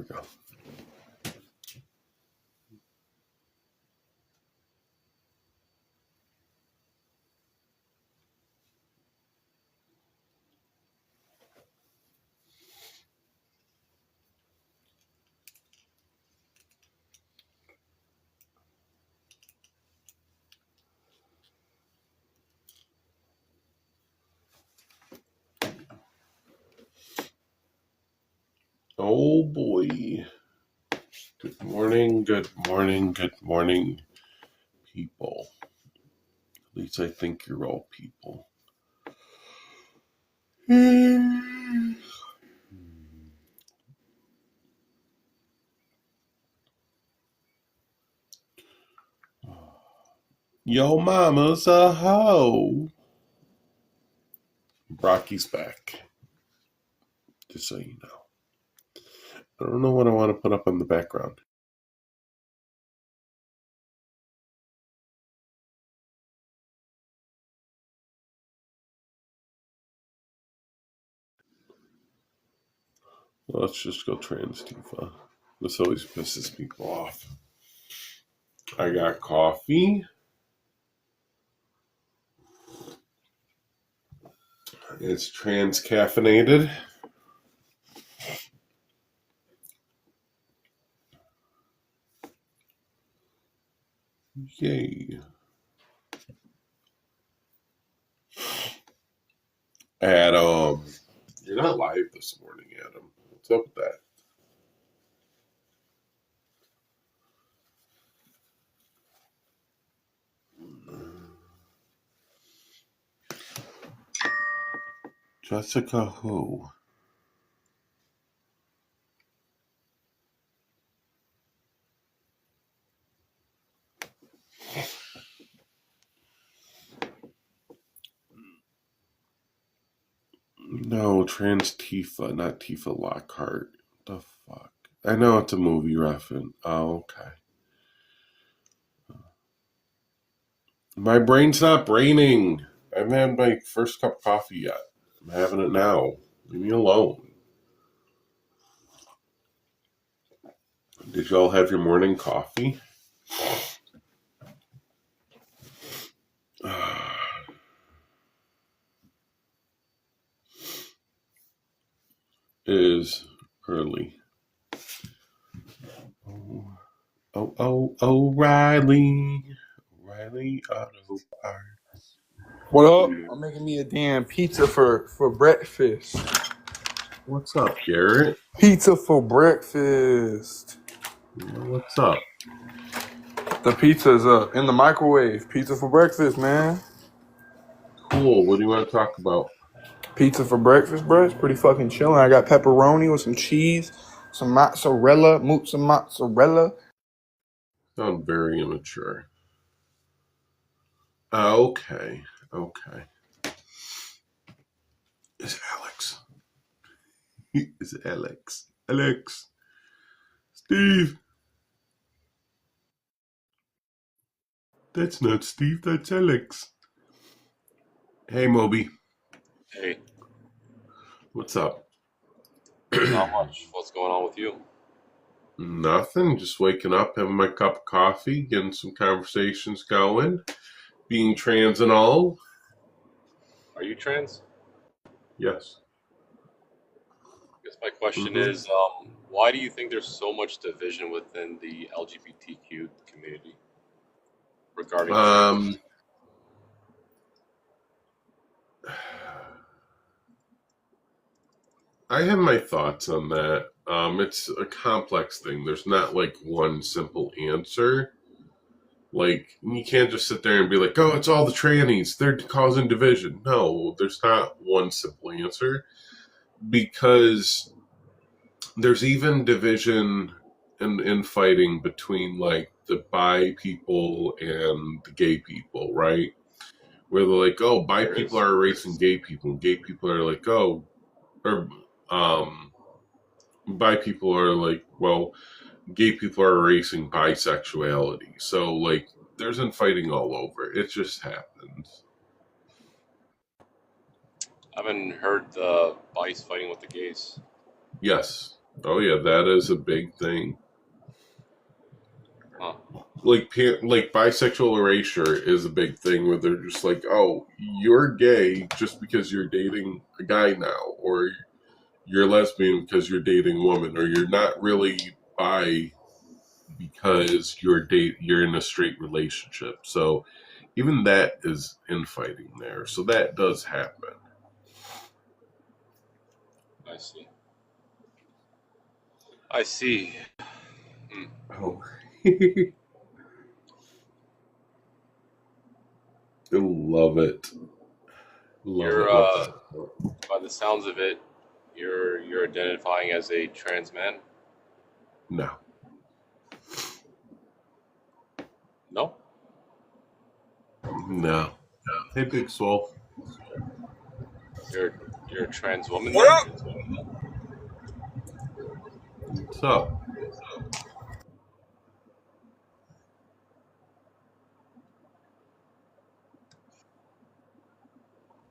we go. Oh boy. Good morning, people. At least I think you're all people. Yo mama's a hoe. Brocky's back. Just so you know. I don't know what I want to put up in the background. Let's just go trans Tifa. This always pisses people off. I got coffee. It's trans caffeinated. Yay. Adam. You're not live this morning, Adam. What's up with that? Jessica who? No, trans Tifa, not Tifa Lockhart. The fuck? I know it's a movie reference. Oh, okay. My brain's not braining. I haven't had my first cup of coffee yet. I'm having it now. Leave me alone. Did y'all have your morning coffee? It is early. Oh, O'Reilly. O'Reilly Auto Parts. What up? I'm making me a damn pizza for breakfast. What's up, Garrett? Pizza for breakfast. What's up? The pizza's in the microwave. Pizza for breakfast, man. Cool. What do you want to talk about? Pizza for breakfast, bro. It's pretty fucking chilling. I got pepperoni with some cheese, some mozzarella. Sound very immature. Okay. It's Alex. It's Alex. Alex. Steve. That's not Steve, that's Alex. Hey, Moby. Hey. What's up? Not much. What's going on with you? Nothing. Just waking up, having my cup of coffee, getting some conversations going, being trans and all. Are you trans? Yes. I guess my question is, why do you think there's so much division within the LGBTQ community regarding trans? I have my thoughts on that. It's a complex thing. There's not like one simple answer. Like, you can't just sit there and be like, oh, it's all the trannies. They're causing division. No, there's not one simple answer. Because there's even division and fighting between, like, the bi people and the gay people, right? Where they're like, oh, bi people are erasing gay people. And gay people are like, oh, or, bi people are like, well, gay people are erasing bisexuality. So, like, there's infighting all over. It just happens. I haven't heard the bis fighting with the gays. Yes. Oh yeah, that is a big thing. Huh. Like bisexual erasure is a big thing where they're just like, oh, you're gay just because you're dating a guy now, or you're lesbian because you're dating a woman, or you're not really bi because you're in a straight relationship. So even that is infighting there. So that does happen. I see. I see. Hmm. Oh. I love it. Love You're it. Love it. by the sounds of it, you're identifying as a trans man. No. No. No. Hey, Big Soul. You're you're a trans woman What then. up? What's up?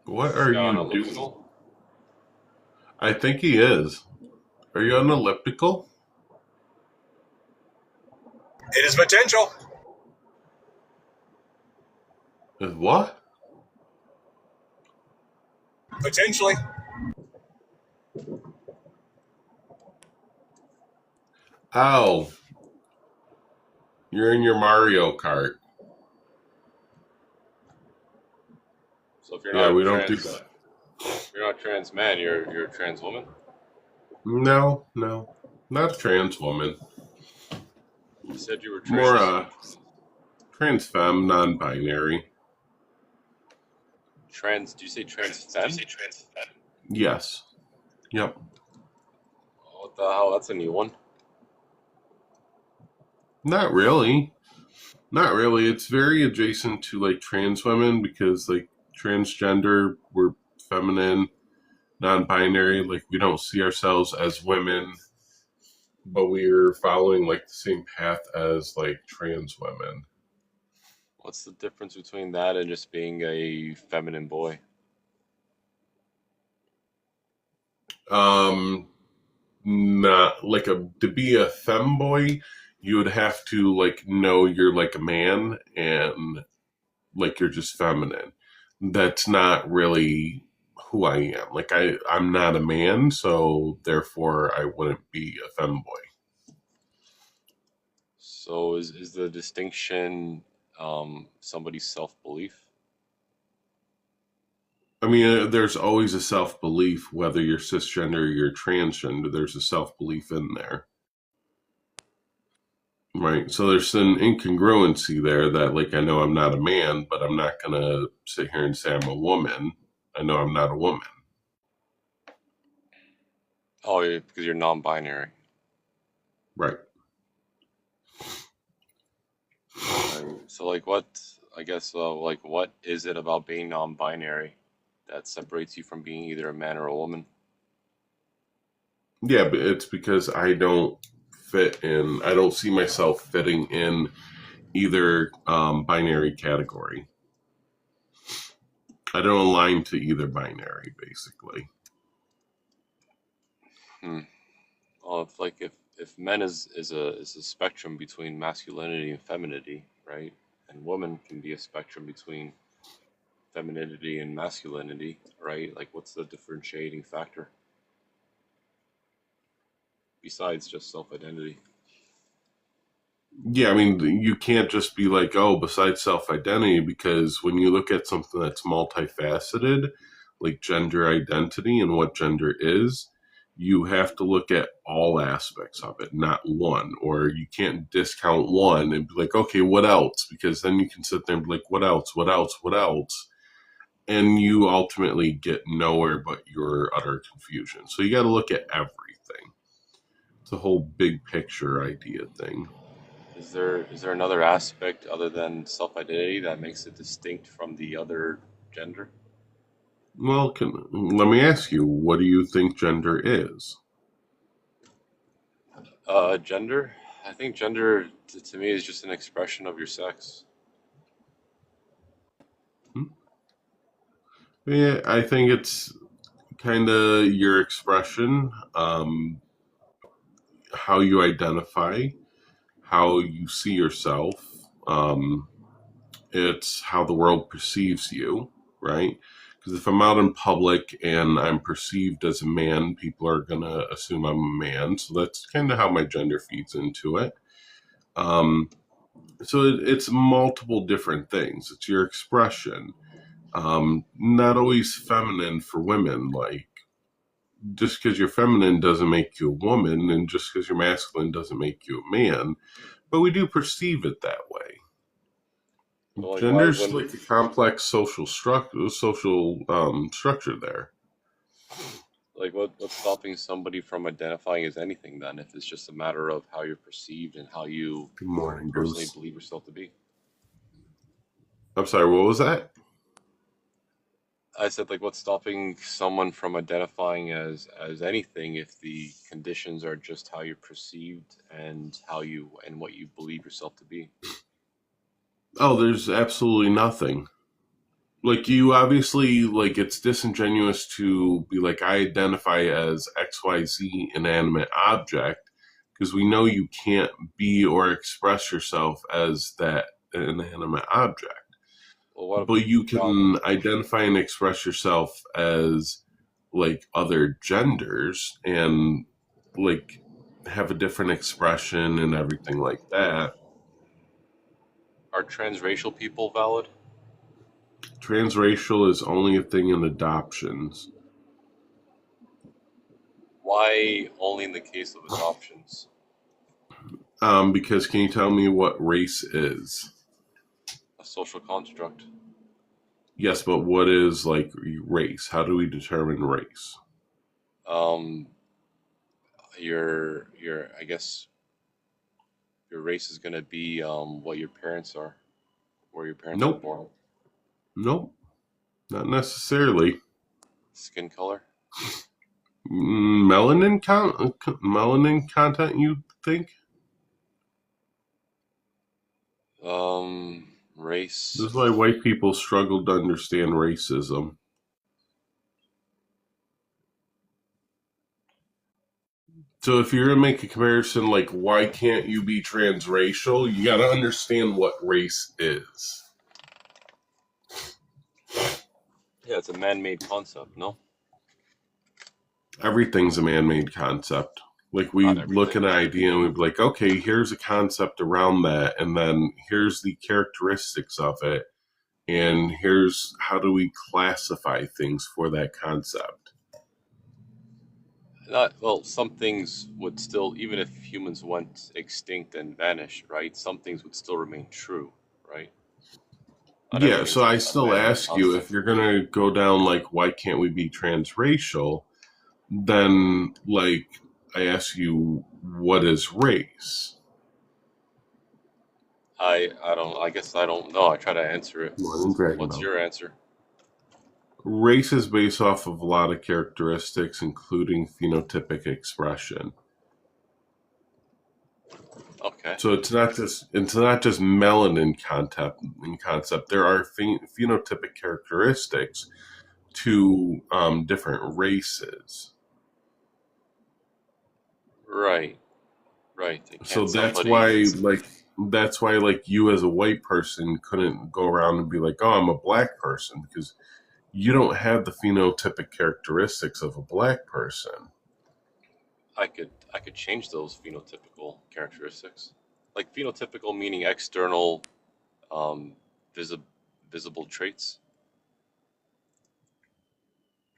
What This are guy on you doing? elliptical. I think he is. Are you on elliptical? It is potential. Is what? Potentially. Oh, you're in your Mario Kart. So if you're Yeah, not a we don't do trans, that. if you're not a trans man, you're a trans woman. No, no. Not a trans woman. You said you were More trans. trans femme, non binary. Trans? Do you say trans femme? Yes. Yep. What the hell? That's a new one. Not really. Not really. It's very adjacent to like trans women because like transgender, we're feminine, non-binary. Like we don't see ourselves as women, but we're following like the same path as like trans women. What's the difference between that and just being a feminine boy? Um, Not like a to be a femboy, you would have to like know you're like a man and like you're just feminine. That's not really who I am. Like I'm not a man, so therefore I wouldn't be a femboy. So is the distinction somebody's self belief? I mean, there's always a self belief, whether you're cisgender or you're transgender. There's a self belief in there, right? So there's an incongruency there that, like, I know I'm not a man, but I'm not gonna sit here and say I'm a woman. I know I'm not a woman, Oh, because you're non-binary. right? So like what? I guess like what is it about being non-binary that separates you from being either a man or a woman? Yeah, but it's because I don't fit in. I don't see myself fitting in either binary category. I don't align to either binary, basically. Hmm. Well, if like if men is a spectrum between masculinity and femininity, right? And women can be a spectrum between femininity and masculinity, right? Like what's the differentiating factor besides just self-identity? Yeah, I mean, you can't just be like, oh, besides self identity, because when you look at something that's multifaceted, like gender identity and what gender is, you have to look at all aspects of it, not one. Or you can't discount one and be like, okay, what else? Because then you can sit there and be like, what else? What else? What else? And you ultimately get nowhere but your utter confusion. So you got to look at everything. It's a whole big picture idea thing. Is there another aspect other than self-identity that makes it distinct from the other gender? Well, let me ask you, what do you think gender is? Gender? I think gender to me is just an expression of your sex. Hmm? Yeah, I think it's kind of your expression. how you identify, how you see yourself. Um, it's how the world perceives you, right? Because if I'm out in public and I'm perceived as a man, people are going to assume I'm a man. So that's kind of how my gender feeds into it. Um, so it's multiple different things. It's your expression. Not always feminine for women. Like, just because you're feminine doesn't make you a woman, and just because you're masculine doesn't make you a man. But we do perceive it that way. Well, like why Gender's wouldn't like a complex social structure there. what's stopping somebody from identifying as anything then, if it's just a matter of how you're perceived and how you Good morning, personally Bruce. believe yourself to be? I'm sorry, what was that? I said, like, what's stopping someone from identifying as anything if the conditions are just how you're perceived and how you and what you believe yourself to be? Oh, there's absolutely nothing. Like, you obviously, like, it's disingenuous to be like, I identify as XYZ inanimate object, because we know you can't be or express yourself as that inanimate object. Well, what But you about can identify and express yourself as like other genders and like have a different expression and everything like that. are transracial people valid? Transracial is only a thing in adoptions. Why only in the case of adoptions? Because can you tell me what race is? A social construct. Yes, but what is like race? How do we determine race? Um, your I guess your race is gonna be what your parents are, where your parents were Nope. born. Nope. Not necessarily. Skin color. Melanin content, you think? This Race. is why white people struggle to understand racism. So if you're gonna make a comparison, like why can't you be transracial? You got to understand what race is. Yeah, it's a man-made concept. No, Everything's a man-made concept. Like not we look at everything. an idea and we'd be like, okay, here's a concept around that, and then here's the characteristics of it, and here's how do we classify things for that concept. Not well. Some things would still, even if humans went extinct and vanished, right? Some things would still remain true, right? Not Yeah, everything's so I a still man-made ask you if concept. you're gonna go down like why can't we be transracial? Then like I ask you what is race? I don't. I guess I don't know. I try to answer it. Morning, Dragon What's Ball. your answer? Race is based off of a lot of characteristics, including phenotypic expression. Okay. So it's not just melanin concept. There are phenotypic characteristics to different races. Right. Right. It So can't somebody. that's why like you as a white person couldn't go around and be like, oh, I'm a black person, because you don't have the phenotypic characteristics of a black person. I could change those phenotypical characteristics. Like phenotypical meaning external, um, visi- visible traits.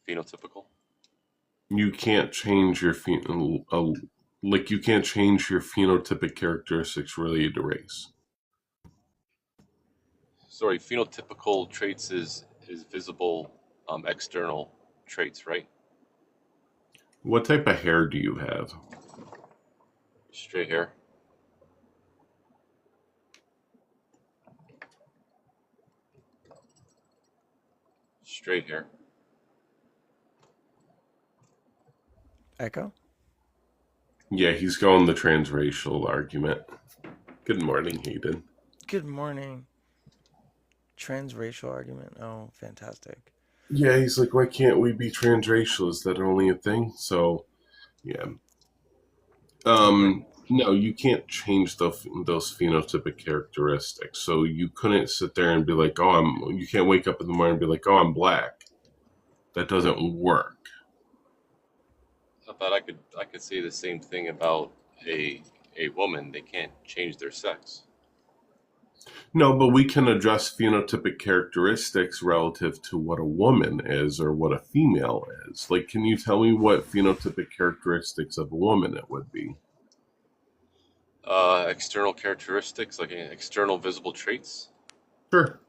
Phenotypical. You can't change your like you can't change your phenotypic characteristics related to race. Sorry, phenotypical traits is visible, external traits, right? What type of hair do you have? Straight hair. Straight hair. Echo? Yeah, he's going the transracial argument. Good morning, Hayden. Good morning. Transracial argument. Oh, fantastic. Yeah, he's like, why can't we be transracial? Is that only a thing? So, yeah. No, you can't change those phenotypic characteristics. So you couldn't sit there and be like, "Oh, I'm." You can't wake up in the morning and be like, "Oh, I'm black." That doesn't work. But I could say the same thing about a woman. They can't change their sex. No, but we can address phenotypic characteristics relative to what a woman is or what a female is. Like, can you tell me what phenotypic characteristics of a woman it would be? External characteristics, like external visible traits. Sure.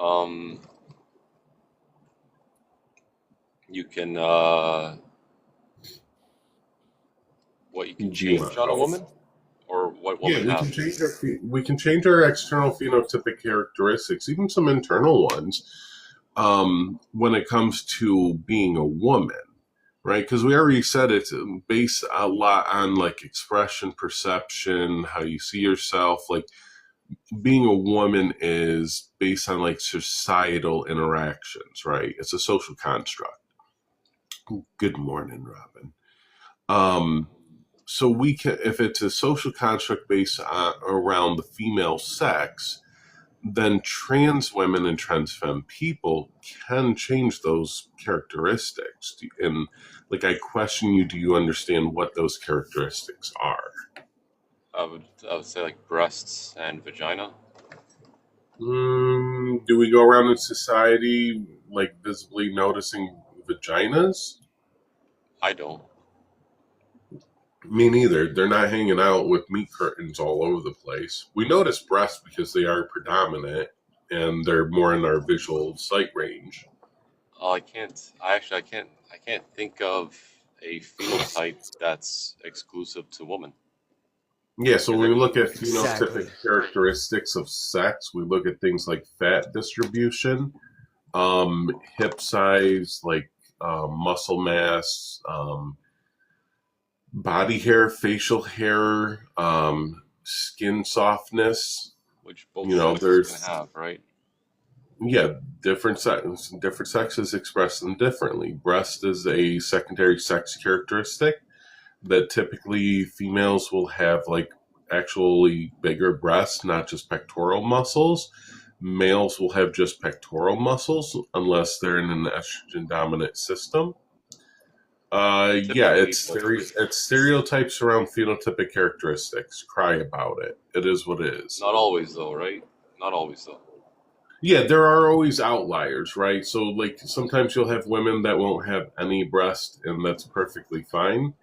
Um, you can what you can Do you change want on a both? woman, or what Yeah, woman have. we can change our external phenotypic characteristics, even some internal ones, when it comes to being a woman, right? Because we already said it's based a lot on like expression, perception, how you see yourself. Like being a woman is based on like societal interactions, right? It's a social construct. Good morning, Robin. Um, so we can, if it's a social construct based around the female sex, then trans women and trans femme people can change those characteristics. And like, I question you: do you understand what those characteristics are? I would say like breasts and vagina. Do we go around in society like visibly noticing vaginas? I don't. Me neither. They're not hanging out with meat curtains all over the place. We notice breasts because they are predominant and they're more in our visual sight range. I can't. I can't think of a phenotype that's exclusive to woman. Yeah, so Because when I we look mean, at phenotypic Exactly. characteristics of sex, we look at things like fat distribution, hip size, like muscle mass, body hair, facial hair, skin softness. which both You know, sexes can there's have, right? yeah, different sexes express them differently. Breast is a secondary sex characteristic that typically females will have like actually bigger breasts, not just pectoral muscles. Males will have just pectoral muscles unless they're in an estrogen dominant system. Yeah, Typically, but it's stereotypes around phenotypic characteristics. Cry about it. It is what it is. not always though, right? Not always though. Yeah, there are always outliers, right? So, like, sometimes you'll have women that won't have any breast, and that's perfectly fine.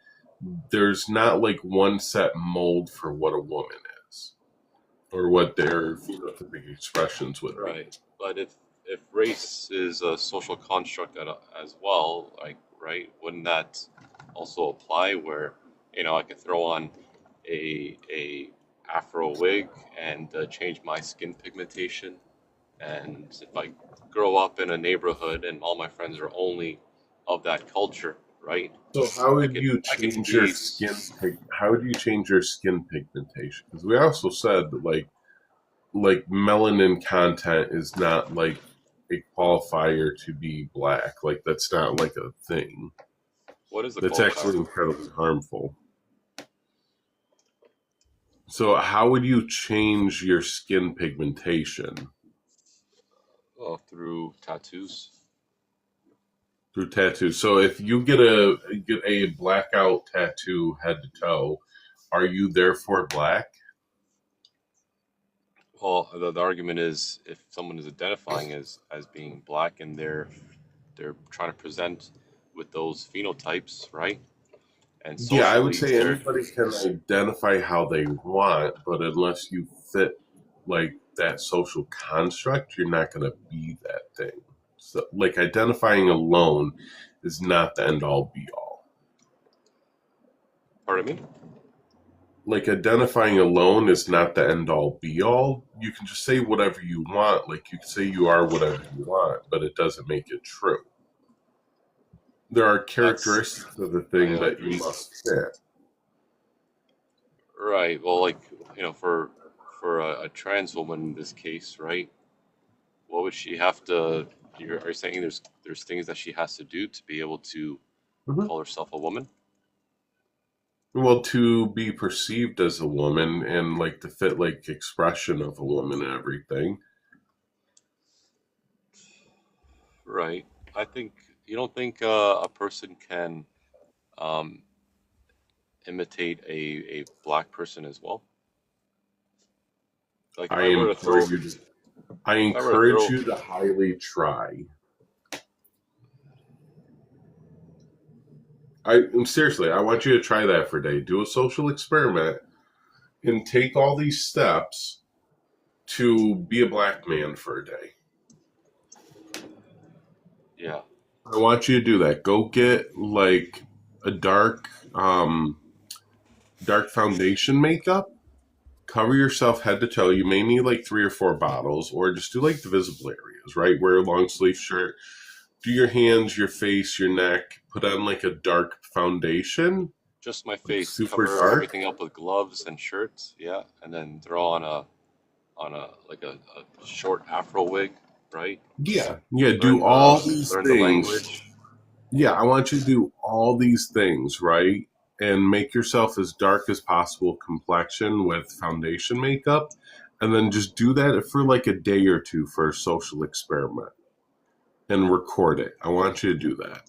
There's not like one set mold for what a woman is or what their phenotypic expressions would be. Right. But if race is a social construct as well, like right, wouldn't that also apply where I could throw on a afro wig and change my skin pigmentation, and if I grow up in a neighborhood and all my friends are only of that culture, right? So, how I would could you I could change your be skin? How would you change your skin pigmentation? Because we also said that, like melanin content is not like a qualifier to be black. Like that's not like a thing. what is the That's qualifier? actually incredibly harmful. So, how would you change your skin pigmentation? Oh, through tattoos. Through tattoos. So, if you get a blackout tattoo head to toe, are you therefore black? Well, the argument is if someone is identifying as being black and they're trying to present with those phenotypes, right? And Yeah, I would socially, say they're anybody can identify how they want, but unless you fit like that social construct, you're not going to be that thing. So, like identifying alone is not the end all be all. pardon me. Like identifying alone is not the end all be all. You can just say whatever you want. Like you can say you are whatever you want, but it doesn't make it true. There are That's characteristics of the I thing that you agree. must fit. Right. Well, like for a trans woman in this case, right? What would she have to? Are you saying there's things that she has to do to be able to Mhm. call herself a woman? Well, to be perceived as a woman and like the fit like expression of a woman and everything. Right. I think you don't think a person can um, imitate a black person as well. Like I encourage you to I if I were to encourage throw, you to highly try. Seriously, I want you to try that for a day. Do a social experiment and take all these steps to be a black man for a day. yeah, I want you to do that. Go get like a dark foundation makeup. Cover yourself head to toe. You may need like 3 or 4 bottles, or just do like the visible areas, right? Wear a long sleeve shirt. Do your hands, your face, your neck. Put on like a dark foundation, just my like face, super cover dark. everything up with gloves and shirts, yeah, and then throw on a like a short afro wig, right? Yeah, yeah. Learn Do all these learn the things. language. Yeah, I want you to do all these things, right? And make yourself as dark as possible complexion with foundation makeup. And then just do that for like a day or two for a social experiment and record it. I want you to do that.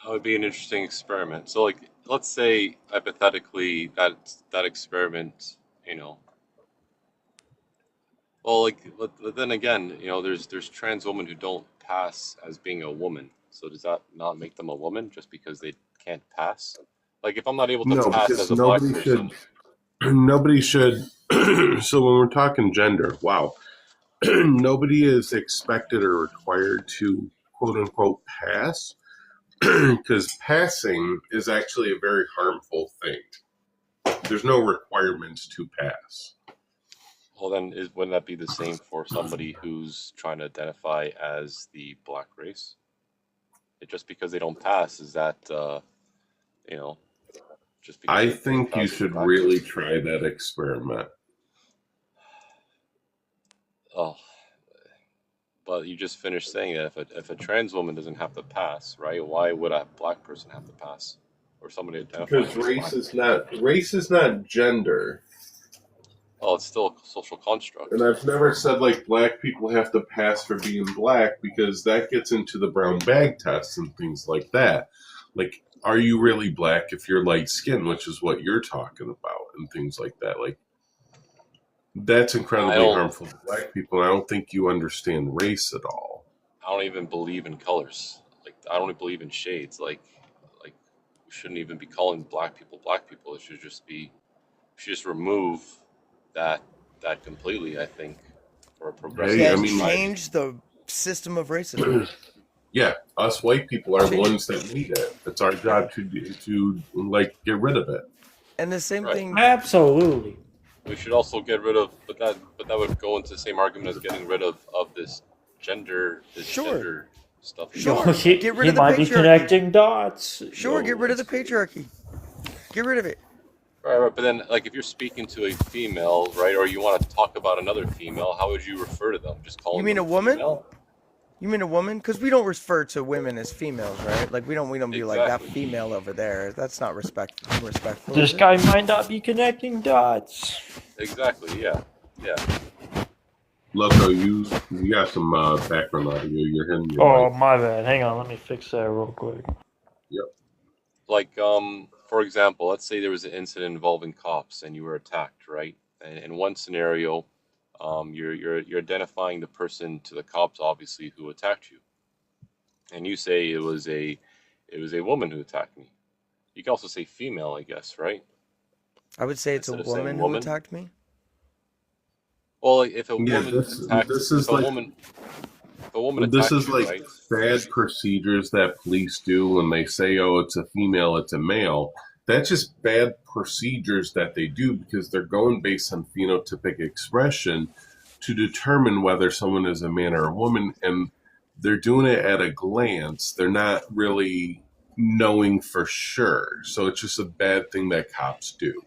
That would be an interesting experiment. So, like, let's say hypothetically that experiment, you know, well, like, but then again, there's trans women who don't pass as being a woman. So does that not make them a woman just because they can't pass? Like, if I'm not able to No, pass because as a black person, nobody should. So when we're talking gender, wow, nobody is expected or required to quote unquote pass because passing is actually a very harmful thing. There's no requirements to pass. well, then wouldn't that be the same for somebody who's trying to identify as the black race? Just because they don't pass, is that you know, just because I they don't think you pass as a should black really person? try that experiment. Oh, but you just finished saying that if a trans woman doesn't have to pass, right? Why would a black person have to pass, or somebody identifying Because as black? race is not gender. Oh, it's still a social And construct. I've never said like black people have to pass for being black because that gets into the brown bag tests and things like that. Like, are you really black if you're light skinned, which is what you're talking about, and things like that. Like, that's I incredibly don't. harmful to black people. And I don't think you understand race at all. I don't even believe in colors. Like I don't even believe in shades. Like we shouldn't even be calling black people black people. It should just be. We should just remove that that completely. I think for a Hey, progressive I Yeah, mean, society. change the system of racism. yeah, us white people are the Change it. ones that need it. It's our job to like get rid of it. And the same Right. thing. Absolutely. We should also get rid of, but that would go into the same argument as getting rid of this gender Sure. stuff. Sure. He, Get rid he of the might be patriarchy. connecting dots. Sure, get rid of the patriarchy. Get rid of it. Right, but then, like, if you're speaking to a female, right, or you want to talk about another female, how would you refer to them? Just call You them mean a woman? female? You mean a woman? Because we don't refer to women as females, right? Like we don't be like that Exactly. female over there. That's not respectful. This Is it? guy might not be connecting dots. Exactly. Yeah. Loco, you got some background audio. You're hitting your Oh, mic. my bad. Hang on, let me fix that real quick. Like, for example, let's say there was an incident involving cops and you were attacked, right? And in one scenario, you're identifying the person to the cops, obviously, who attacked you, and you say it was a woman who attacked me. You can also say female, I guess, right? I would say it's a Instead of saying woman who woman. attacked me. Well, like, if a Yeah, woman this attacks, is if a like woman, if a woman this attacks is you, like right? bad procedures that police do when they say, "Oh, it's a female, it's a male." That's just bad procedures that they do because they're going based on phenotypic expression to determine whether someone is a man or a woman, and they're doing it at a glance. They're not really knowing for sure. So it's just a bad thing that cops do.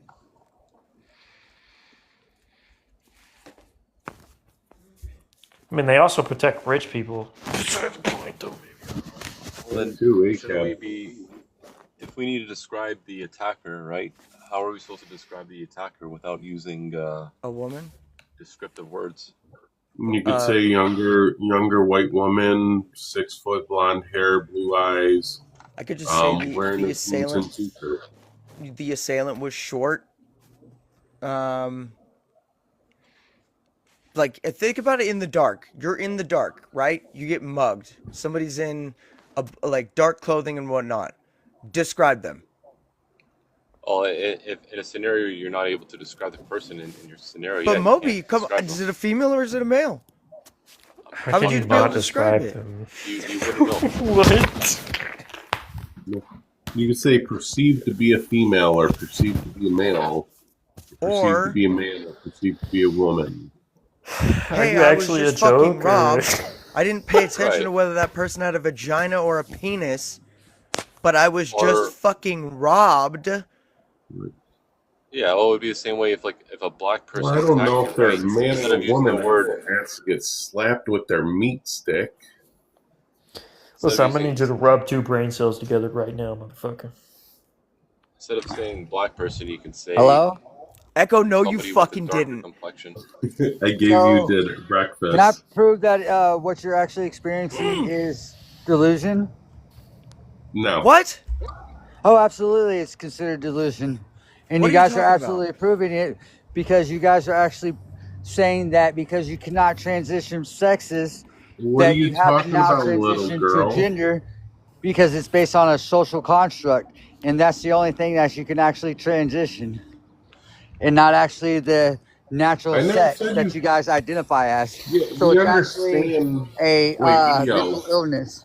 I mean, they also protect rich people. Well, then, Too, shouldn't we Cab. be, if if we need to describe the attacker, right? How are we supposed to describe the attacker without using A woman? descriptive words? You could say younger white woman, 6 foot, blonde hair, blue eyes, I could just say wearing the a jeans and assailant. t-shirt. The assailant was short. Like think about it in the dark. You're in the dark, right? You get mugged. Somebody's in like dark clothing and whatnot. Describe them. Oh, if in a scenario you're not able to describe the person in your scenario, But yeah, you Moby, can't come on, describe is them. it a female or is it a male? How would can you you be able not to describe describe it? them? You wouldn't know. What? You could say perceived to be a female or perceived to be a male, perceived Or to be a man or perceived to be a woman. Are hey, you I was actually a just fucking joke? robbed. I didn't pay attention Right. to whether that person had a vagina or a penis, but I was Or- just fucking robbed. Yeah, well, it would be the same way if a black person. Well, I don't know attacked if you, they're right? a man Instead or of a using woman. the word, Has to get slapped with their meat stick. Listen, I'm gonna using- need you to rub 2 brain cells together right now, motherfucker. instead of saying black person, you can say Hello? Echo, no, you somebody with a fucking darker didn't. complexion. I gave So, you dinner breakfast. Can I prove that what you're actually experiencing is delusion? No. What? Oh, absolutely, it's considered delusion. And What you are you guys are talking absolutely proving it because you guys are actually saying that because you cannot transition sexes, What are that you you have to talking now about, little transition girl? to gender because it's based on a social construct. And that's the only thing that you can actually transition. And not actually the natural I never sex said that you guys identify as. Yeah, So we it's actually understand. a Wait, Leo. mental illness.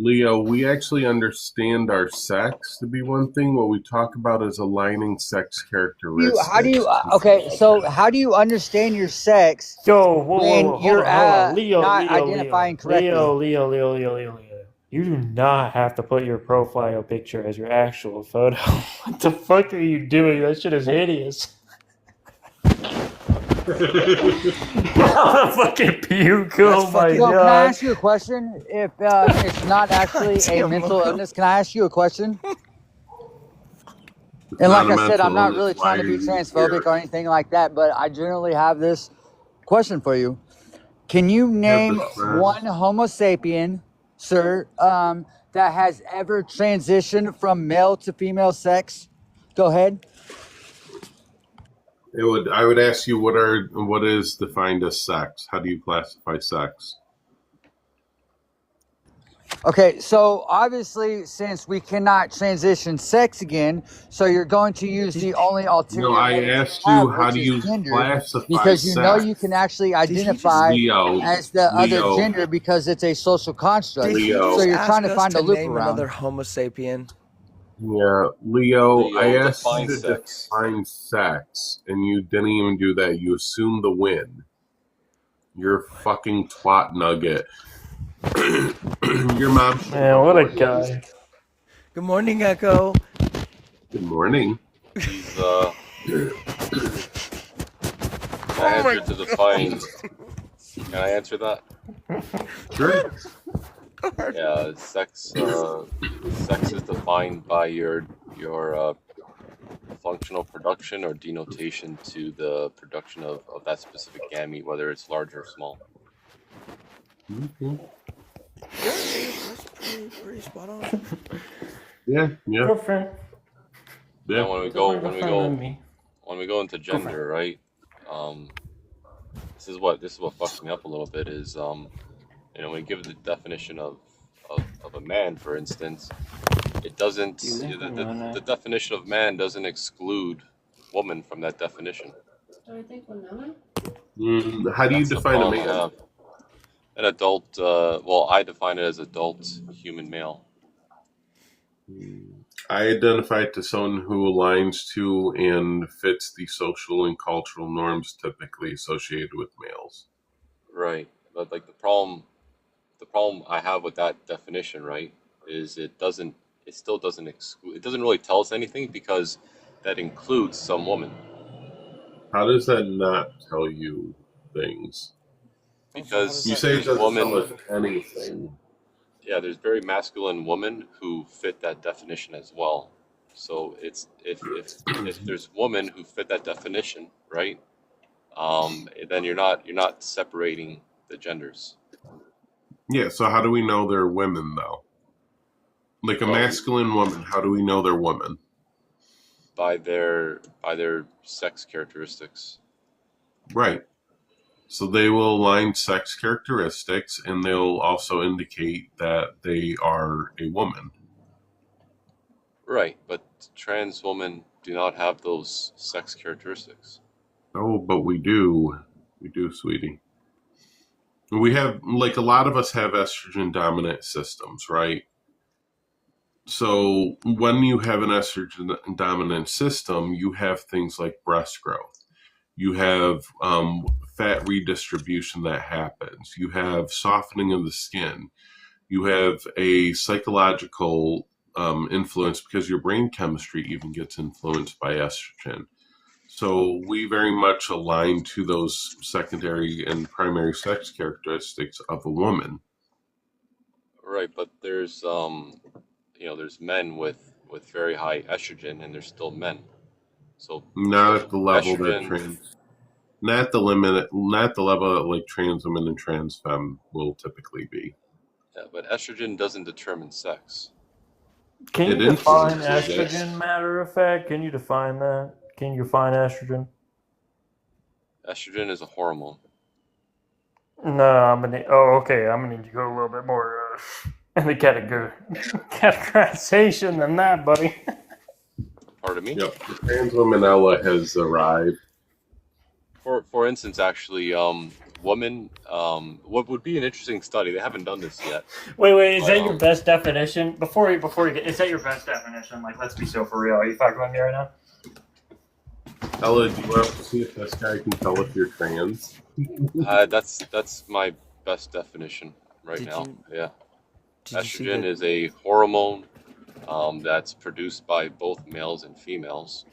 Leo, we actually understand our sex to be one thing. What we talk about is aligning sex characteristics. How do you to okay, so other. how do you understand your sex Yo, whoa, when hold you're on, hold on. Leo, not Leo, identifying Leo. correctly? Leo. You do not have to put your profile picture as your actual photo. What the fuck are you doing? That shit is hideous. I'm gonna fucking puke. Oh That's my fucking- So can I god. ask you a question? If it's not actually a Goddamn, mental Loco. illness, can I ask you a question? It's And not like a I said, I'm mental not illness. really Why trying to are be you transphobic here? or anything like that, but I generally have this question for you. Can you name this friend. one Homo sapien, sir, that has ever transitioned from male to female sex? Go ahead. I would ask you what is defined as sex? How do you classify sex? Okay, so obviously, since we cannot transition sex again, so you're going to use the only ulterior No, I motive asked have, you how which do is you gender, classify because you know sex? you can actually he just- identify Leo, as the other Leo, gender because it's a social construct. Did he Leo. So just you're ask trying to us find to a loop name around. another Homo sapien? Yeah, Leo, I Leo, asked you define to sex. define sex, and you didn't even do that. You assumed the win. You're a fucking twat nugget. Your mom. Man, what a guy. Good morning, Echo. Good morning. He's Can I answer to define? Can I answer that? Sure. Yeah, sex. Sex is defined by your functional production or denotation to the production of that specific gamete, whether it's large or small. Mhm. Yeah, that's pretty spot on. Yeah, yeah, Girlfriend. yeah. And when we go into gender, right? This is what fucks me up a little bit is when you give the definition of a man, for instance, it doesn't the definition of man doesn't exclude woman from that definition. How do you That's the define a problem I man? have. An adult, well, I define it as adult human male. I identify it to someone who aligns to and fits the social and cultural norms typically associated with males. Right. But like the problem I have with that definition, right, is it still doesn't exclude, it doesn't really tell us anything because that includes some woman. How does that not tell you things? Because You say it doesn't woman, tell us anything. Yeah, there's very masculine women who fit that definition as well. So it's if there's women who fit that definition, right? Then you're not separating the genders. Yeah, so how do we know they're women though? Like a Well, masculine woman, how do we know they're women? by their sex characteristics. Right. So they will align sex characteristics and they'll also indicate that they are a woman. Right, but trans women do not have those sex characteristics. Oh, but we do. We do, sweetie. We have, like, a lot of us have estrogen dominant systems, right? So when you have an estrogen dominant system, you have things like breast growth. You have fat redistribution that happens. You have softening of the skin. You have a psychological influence because your brain chemistry even gets influenced by estrogen. So we very much align to those secondary and primary sex characteristics of a woman. Right, but there's men with very high estrogen and they're still men. So Not at so the level that estrogen, not at the limit, not the level that like trans women and trans femme will typically be. yeah, but estrogen doesn't determine sex. Can It you define influences it. estrogen, matter of fact? Can you define that? Can you define estrogen? Estrogen is a hormone. No, I'm gonna. Oh, okay. I'm gonna need you to go a little bit more in the categorization than that, buddy. Pardon me? Yep, the trans womanella has arrived. For instance, actually, women, what would be an interesting study? They haven't done this yet. Wait. Is that Um, your best definition? Before you get, is that your best definition? Like, let's be so for real. Are you fucking with me right now? Ella, do you have to see if this guy can tell if you're trans? that's my best definition right Did now. you- Yeah, Did you see estrogen that? is a hormone that's produced by both males and females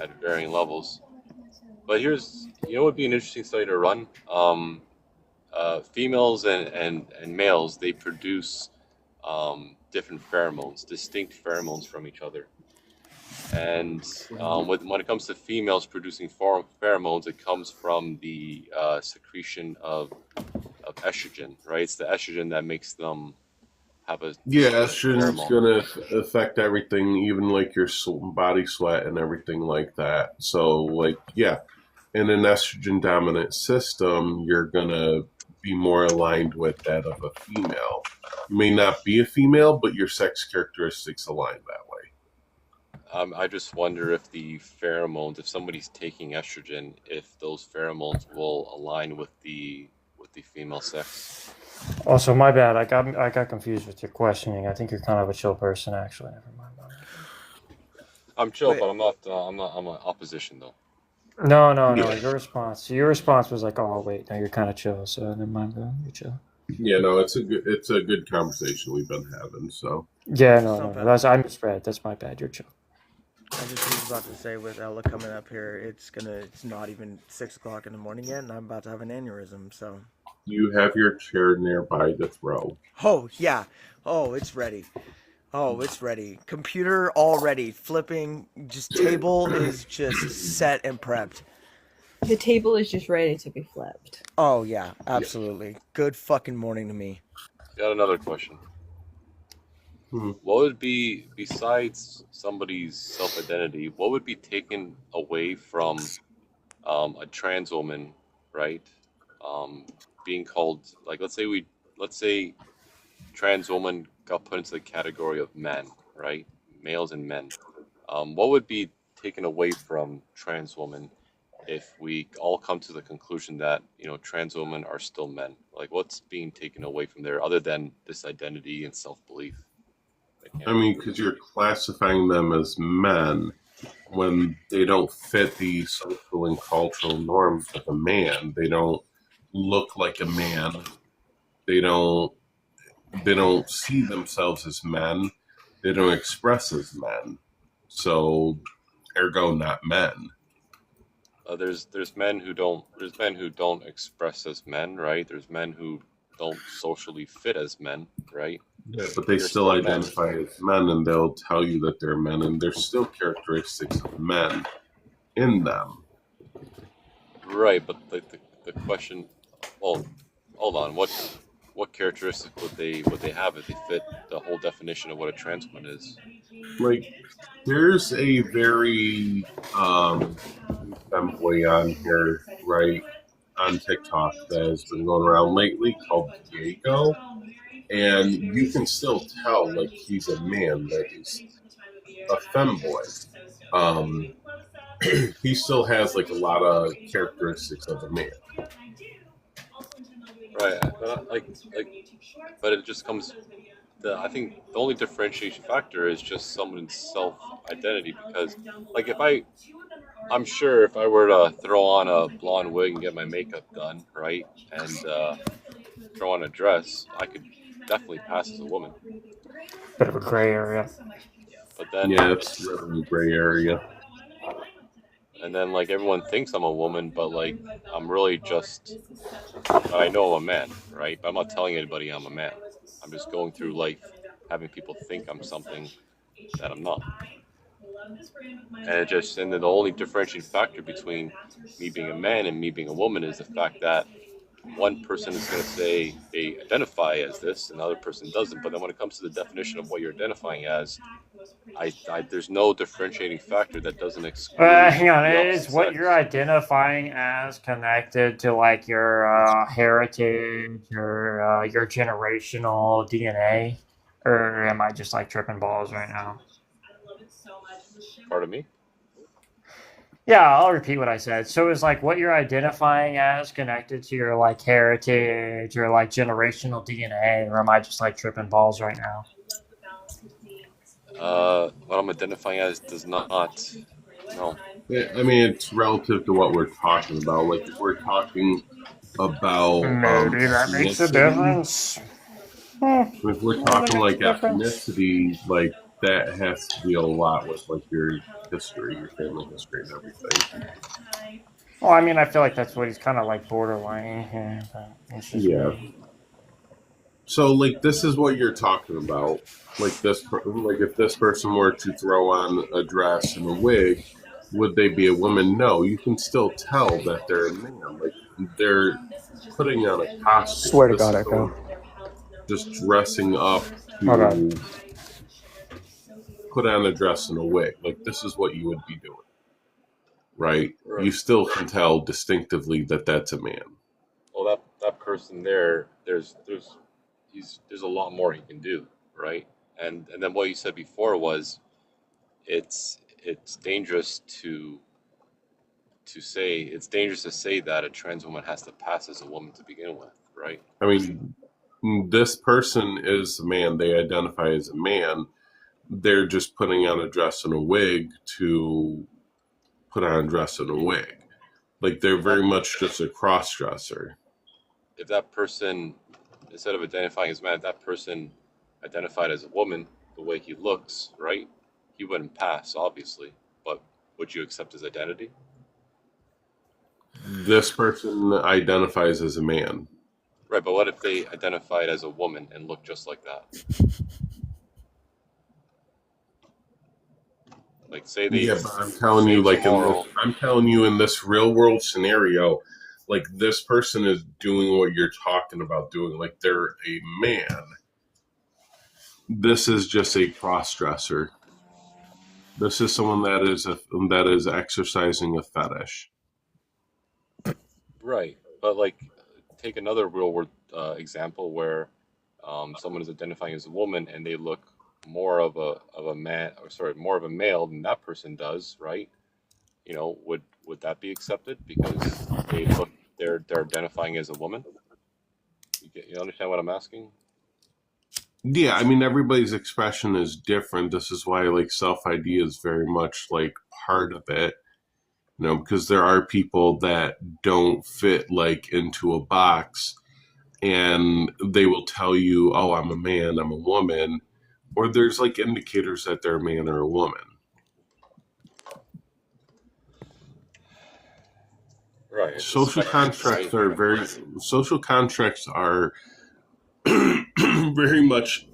at varying levels. But what would be an interesting study to run? Females and males, they produce different pheromones, distinct pheromones from each other. And when it comes to females producing pheromones, it comes from the secretion of estrogen, right? It's the estrogen that makes them have a Yeah, certain estrogen's pheromone. gonna affect everything, even like your body sweat and everything like that. So, like, yeah, in an estrogen dominant system, you're gonna be more aligned with that of a female. You may not be a female, but your sex characteristics align that way. I just wonder if the pheromones, if somebody's taking estrogen, if those pheromones will align with the female sex. Also, my bad. I got confused with your questioning. I think you're kind of a chill person, actually. Never mind. I'm chill, Wait. but I'm not. I'm an opposition though. No. Yeah. Your response was like, "Oh, wait, no, you're kind of chill." So never mind, bro. You're chill. Yeah, no, it's a good conversation we've been having. So, Yeah, It's not no. bad. I misread. That's my bad. You're chill. I just was about to say with Ella coming up here, it's not even 6 o'clock in the morning yet, and I'm about to have an aneurysm. So, you have your chair nearby to throw. oh yeah, oh it's ready, computer all ready, flipping, just table is just set and prepped. The table is just ready to be flipped. Oh yeah, absolutely. Good fucking morning to me. Got another question. What would be, besides somebody's self-identity, what would be taken away from a trans woman, right? Being called, like, let's say trans woman got put into the category of men, right? Males and men. What would be taken away from trans women if we all come to the conclusion that, trans women are still men? Like, what's being taken away from there other than this identity and self-belief? I mean, because you're classifying them as men when they don't fit the social and cultural norms of a man. They don't look like a man. They don't see themselves as men. They don't express as men. So, ergo, not men. there's men who don't express as men, right? There's men who don't socially fit as men, right? Yeah, but But they they're still still men. identify as men, and they'll tell you that they're men, and there's still characteristics of men in them. Right, but the question, well, hold on, what characteristics would they have if they fit the whole definition of what a trans woman is? Like, there's a very femboy on here, right, on TikTok that has been going around lately called Diego, and you can still tell like he's a man, that he's a femboy. He still has like a lot of characteristics of a man. Right, but it just comes. I think the only differentiation factor is just someone's self identity. Because, like, I'm sure if I were to throw on a blonde wig and get my makeup done, right, and throw on a dress, I could definitely pass as a woman. Bit of a gray area. But then, Yeah, it's really a gray area. and then like everyone thinks I'm a woman, but like I'm really just. I know I'm a man, right? But I'm not telling anybody I'm a man. I'm just going through life, having people think I'm something that I'm not. And then the only differentiating factor between me being a man and me being a woman is the fact that one person is going to say they identify as this, and the other person doesn't. But then when it comes to the definition of what you're identifying as, there's no differentiating factor that doesn't exclude. Hang on, the is opposite what sex. you're identifying as connected to like your heritage or your generational DNA, or am I just like tripping balls right now? Pardon me? Yeah, I'll repeat what I said. So is like what you're identifying as connected to your like heritage or like generational DNA, or am I just like tripping balls right now? What I'm identifying as does not. No. Yeah, I mean, it's relative to what we're talking about. Like, if we're talking about Maybe that makes a ethnicity, difference. if we're talking like ethnicity, like that has to deal a lot with like your history, your family history, and everything. Well, I mean, I feel like that's what he's kind of like borderline here. But it's just Yeah. me. So, like, this is what you're talking about. Like like if this person were to throw on a dress and a wig, would they be a woman? No, you can still tell that they're a man. Like, they're putting on a costume. Swear to This God, is Echo. someone just dressing up to Okay. put on a dress and a wig. Like, this is what you would be doing, right? Right. You still can tell distinctively that that's a man. Well, that person there, there's a lot more he can do, right? And then what you said before was it's dangerous to say that a trans woman has to pass as a woman to begin with, right? I mean, this person is a man. They identify as a man. They're just putting on a dress and a wig to put on a dress and a wig. Like, they're very much just a cross-dresser. If that person, instead of identifying as a man, if that person identified as a woman, the way he looks, right? He wouldn't pass, obviously. But would you accept his identity? This person identifies as a man. Right, but what if they identified as a woman and looked just like that? Like, say they. Yeah, but I'm telling you, like, I'm telling you, in this real world scenario, like, this person is doing what you're talking about doing. Like, they're a man. This is just a cross-dresser. This is someone that is exercising a fetish. Right, but like, take another real world example where someone is identifying as a woman and they look more of a man, or sorry, more of a male than that person does, right? You know, would that be accepted because they're identifying as a woman? You understand what I'm asking? Yeah, I mean, everybody's expression is different. This is why, like, self-ID is very much, like, part of it. You know, because there are people that don't fit, like, into a box, and they will tell you, oh, I'm a man, I'm a woman, or there's, like, indicators that they're a man or a woman. Right. It's a Social spectrum, contracts right? are very social contracts are very much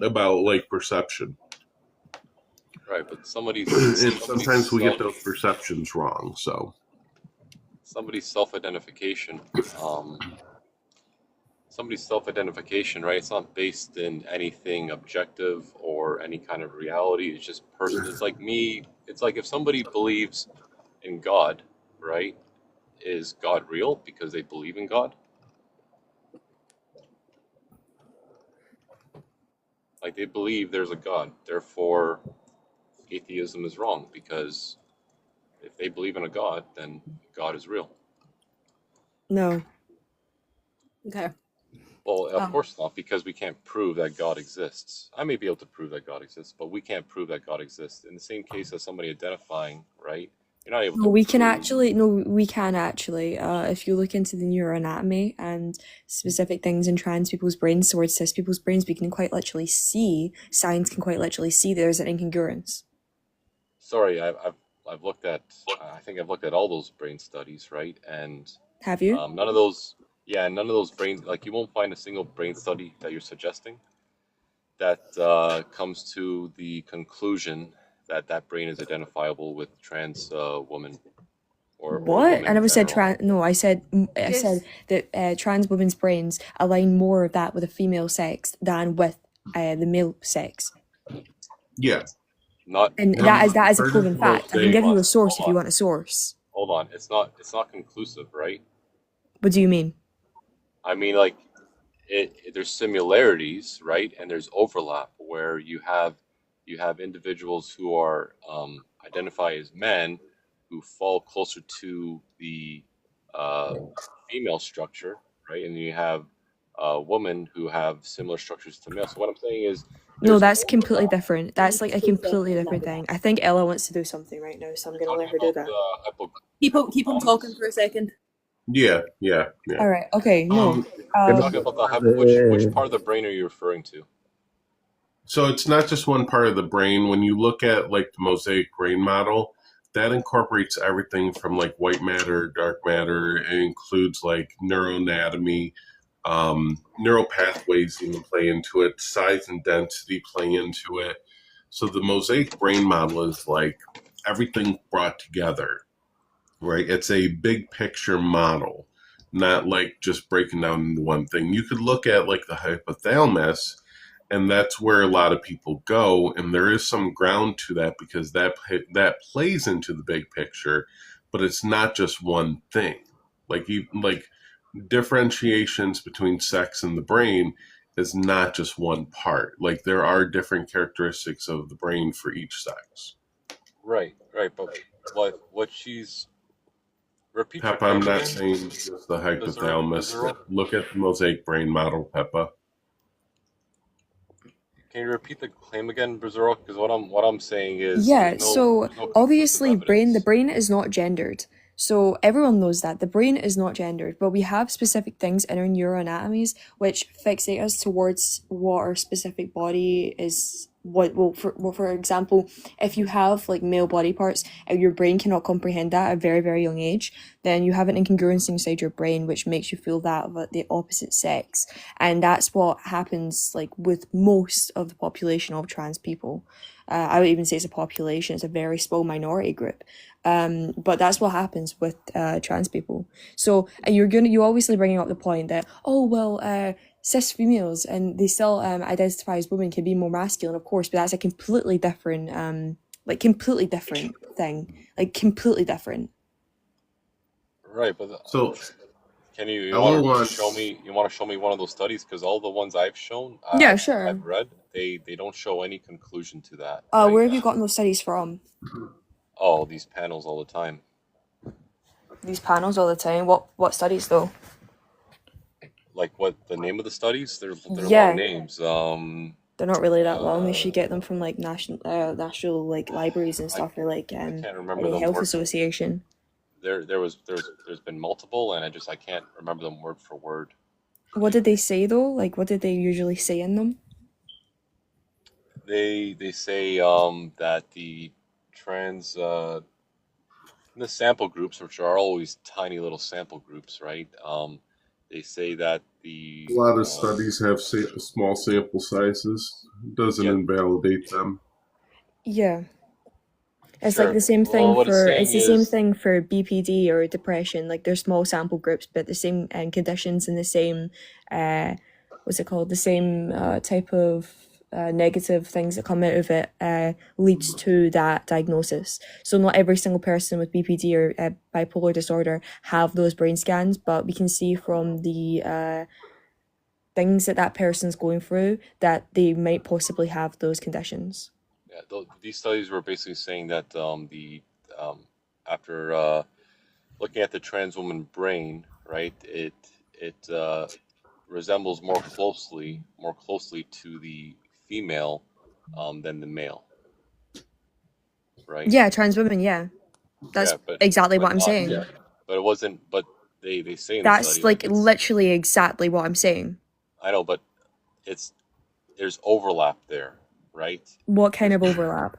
about like perception. Right. But And sometimes somebody's we get self those perceptions wrong. So somebody's self identification. Somebody's self identification, right? It's not based in anything objective or any kind of reality. It's just personal. It's like me. It's like if somebody believes in God, right? Is God real because they believe in God? Like they believe there's a God. Therefore, atheism is wrong because if they believe in a God, then God is real. No. Okay. Well, of Um, course not, because we can't prove that God exists. I may be able to prove that God exists, but we can't prove that God exists. In the same case as somebody identifying, right? You're not able no, to we can prove. actually, no, we can actually. If you look into the neuroanatomy and specific things in trans people's brains towards cis people's brains, we can quite literally see, science can quite literally see there's an incongruence. Sorry, I've looked at. I think I've looked at all those brain studies, right? And Have you? none of those. Yeah, none of those brain. Like you won't find a single brain study that you're suggesting that comes to the conclusion that that brain is identifiable with trans woman or What? women I in never said general. trans. No, I said that trans women's brains align more of that with the female sex than with the male sex, yeah, Not and have that you is a heard proven of fact. I can give mosaic? you a source hold if you on, want a source. hold on. It's not conclusive, right? What do you mean? I mean, like there's similarities, right? And there's overlap where you have individuals who are identify as men who fall closer to the uh, female structure, right? And you have women who have similar structures to male. So what I'm saying is No, there's that's completely overlap. different. That's like a completely different thing. I think Ella wants to do something right now, so I'm You're gonna let talking her do about that. Keep him talking hypogonadism. for a second. Yeah, yeah, yeah. All right. Okay. No. You're talking about the which part of the brain are you referring to? So it's not just one part of the brain. When you look at like the mosaic brain model, that incorporates everything from like white matter, dark matter. It includes like neuroanatomy, neural pathways even play into it, size and density play into it. So the mosaic brain model is like everything brought together, right? It's a big picture model, not like just breaking down into one thing. You could look at like the hypothalamus, and that's where a lot of people go, and there is some ground to that because that plays into the big picture, but it's not just one thing. Like differentiations between sex and the brain is not just one part. Like there are different characteristics of the brain for each sex. Right, right. But what she's repeat your Peppa, I'm claim not again, saying just the hypothalamus. Bizarro. Look at the mosaic brain model, Peppa. Can you repeat the claim again, Bizarro? Because what I'm saying is Yeah, so there's no conclusive obviously the evidence. brain is not gendered. So everyone knows that the brain is not gendered, but we have specific things in our neuroanatomies which fixate us towards what our specific body is. For example, if you have like male body parts and your brain cannot comprehend that at a very, very young age, then you have an incongruence inside your brain which makes you feel that of the opposite sex. And that's what happens like with most of the population of trans people. I would even say it's a population, it's a very small minority group. But that's what happens with trans people. So you obviously bringing up the point that, oh well, cis females and they still identify as women can be more masculine, of course, but that's a completely different completely different thing, like completely different. Right, but So can you Ella want to wants show me one of those studies? Because all the ones I've shown, Yeah, I've sure. read, they don't show any conclusion to that, Where right? have you gotten those studies from? Oh, these panels all the time. These panels all the time. What studies though? Like what the name of the studies? They're Yeah. long names. They're not really that long. You should get them from like national like libraries and I stuff, or like I can't remember any them health word. association. There's been multiple, and I can't remember them word for word. What did they say though? Like, what did they usually say in them? They say that the trans in the sample groups, which are always tiny little sample groups, right? They say that A lot of studies have small sample sizes. It doesn't yeah, invalidate them. Yeah. It's sure. like the same Well, thing what it's for saying it's the same is, thing for BPD or depression. Like they're small sample groups, but the same conditions and the same what's it called? The same type of negative things that come out of it leads to that diagnosis. So not every single person with BPD or bipolar disorder have those brain scans, but we can see from the things that that person's going through that they might possibly have those conditions. yeah, these studies were basically saying that after looking at the trans woman brain, right, it resembles more closely to the female than the male, right? Yeah, trans women, yeah. That's Yeah, exactly what but I'm not saying. yeah, but it wasn't. But they say in the That's study like like it's literally exactly what I'm saying. I know, but it's there's overlap there, right? What kind There's of overlap?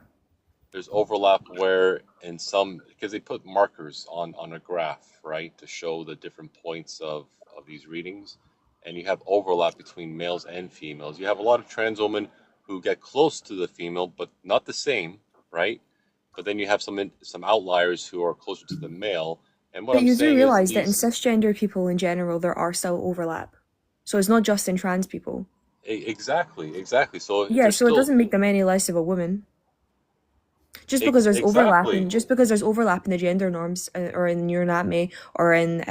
there's overlap where in some because they put markers on a graph, right, to show the different points of these readings, and you have overlap between males and females. You have a lot of trans women who get close to the female, but not the same, right? But then you have some outliers who are closer to the male. And what But I'm you do saying is realize that in these cisgender people in general, there are still overlap. So it's not just in trans people. exactly. So Yeah, there's so it still doesn't make them any less of a woman. Just because there's overlap exactly in the gender norms or in neuroanatomy or in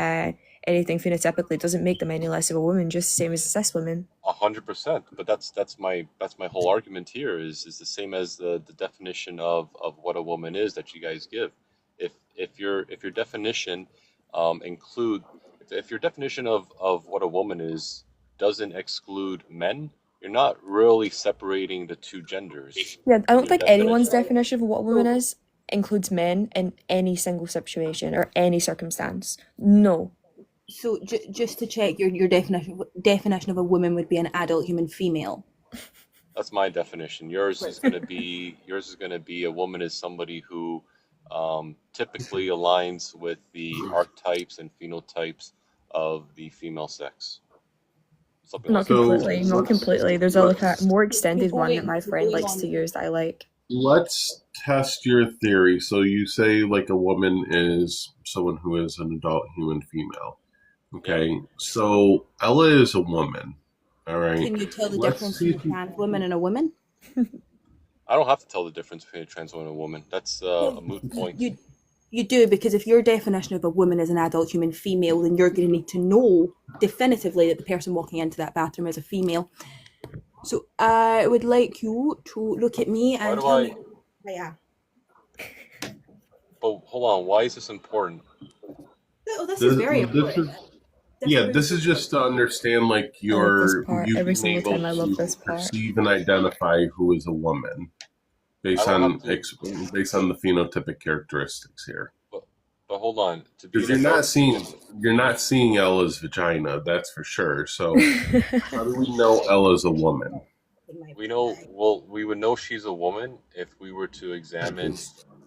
anything phenotypically doesn't make them any less of a woman, just the same as a cis woman. 100%. But that's my whole argument here is the same as the definition of what a woman is that you guys give. If your definition include if your definition of what a woman is doesn't exclude men, you're not really separating the two genders Yeah, I in don't your think anyone's definition. definition of what a woman is includes men in any single situation or any circumstance. No. So just to check, your definition of a woman would be an adult human female. That's my definition. Yours is going to be a woman is somebody who typically aligns with the archetypes and phenotypes of the female sex. Something Not like that. completely, not completely. There's a more extended one that my friend likes to use that I like. Let's test your theory. So you say like a woman is someone who is an adult human female. Okay, so Ella is a woman. All right. Can you tell the Let's difference see between a trans woman and a woman? I don't have to tell the difference between a trans woman and a woman. That's a moot point. You do, because if your definition of a woman is an adult human female, then you're going to need to know definitively that the person walking into that bathroom is a female. So I would like you to look at me and tell me. Yeah. But hold on, why is this important? Oh, this is very important. This is just to understand like you Every being single able time I love to this part. perceive and identify who is a woman based I don't on have to- based on the phenotypic characteristics here. But hold on, to be Because you're not seeing Ella's vagina, that's for sure. So how do we know Ella's a woman? we know. Well, we would know she's a woman if we were to examine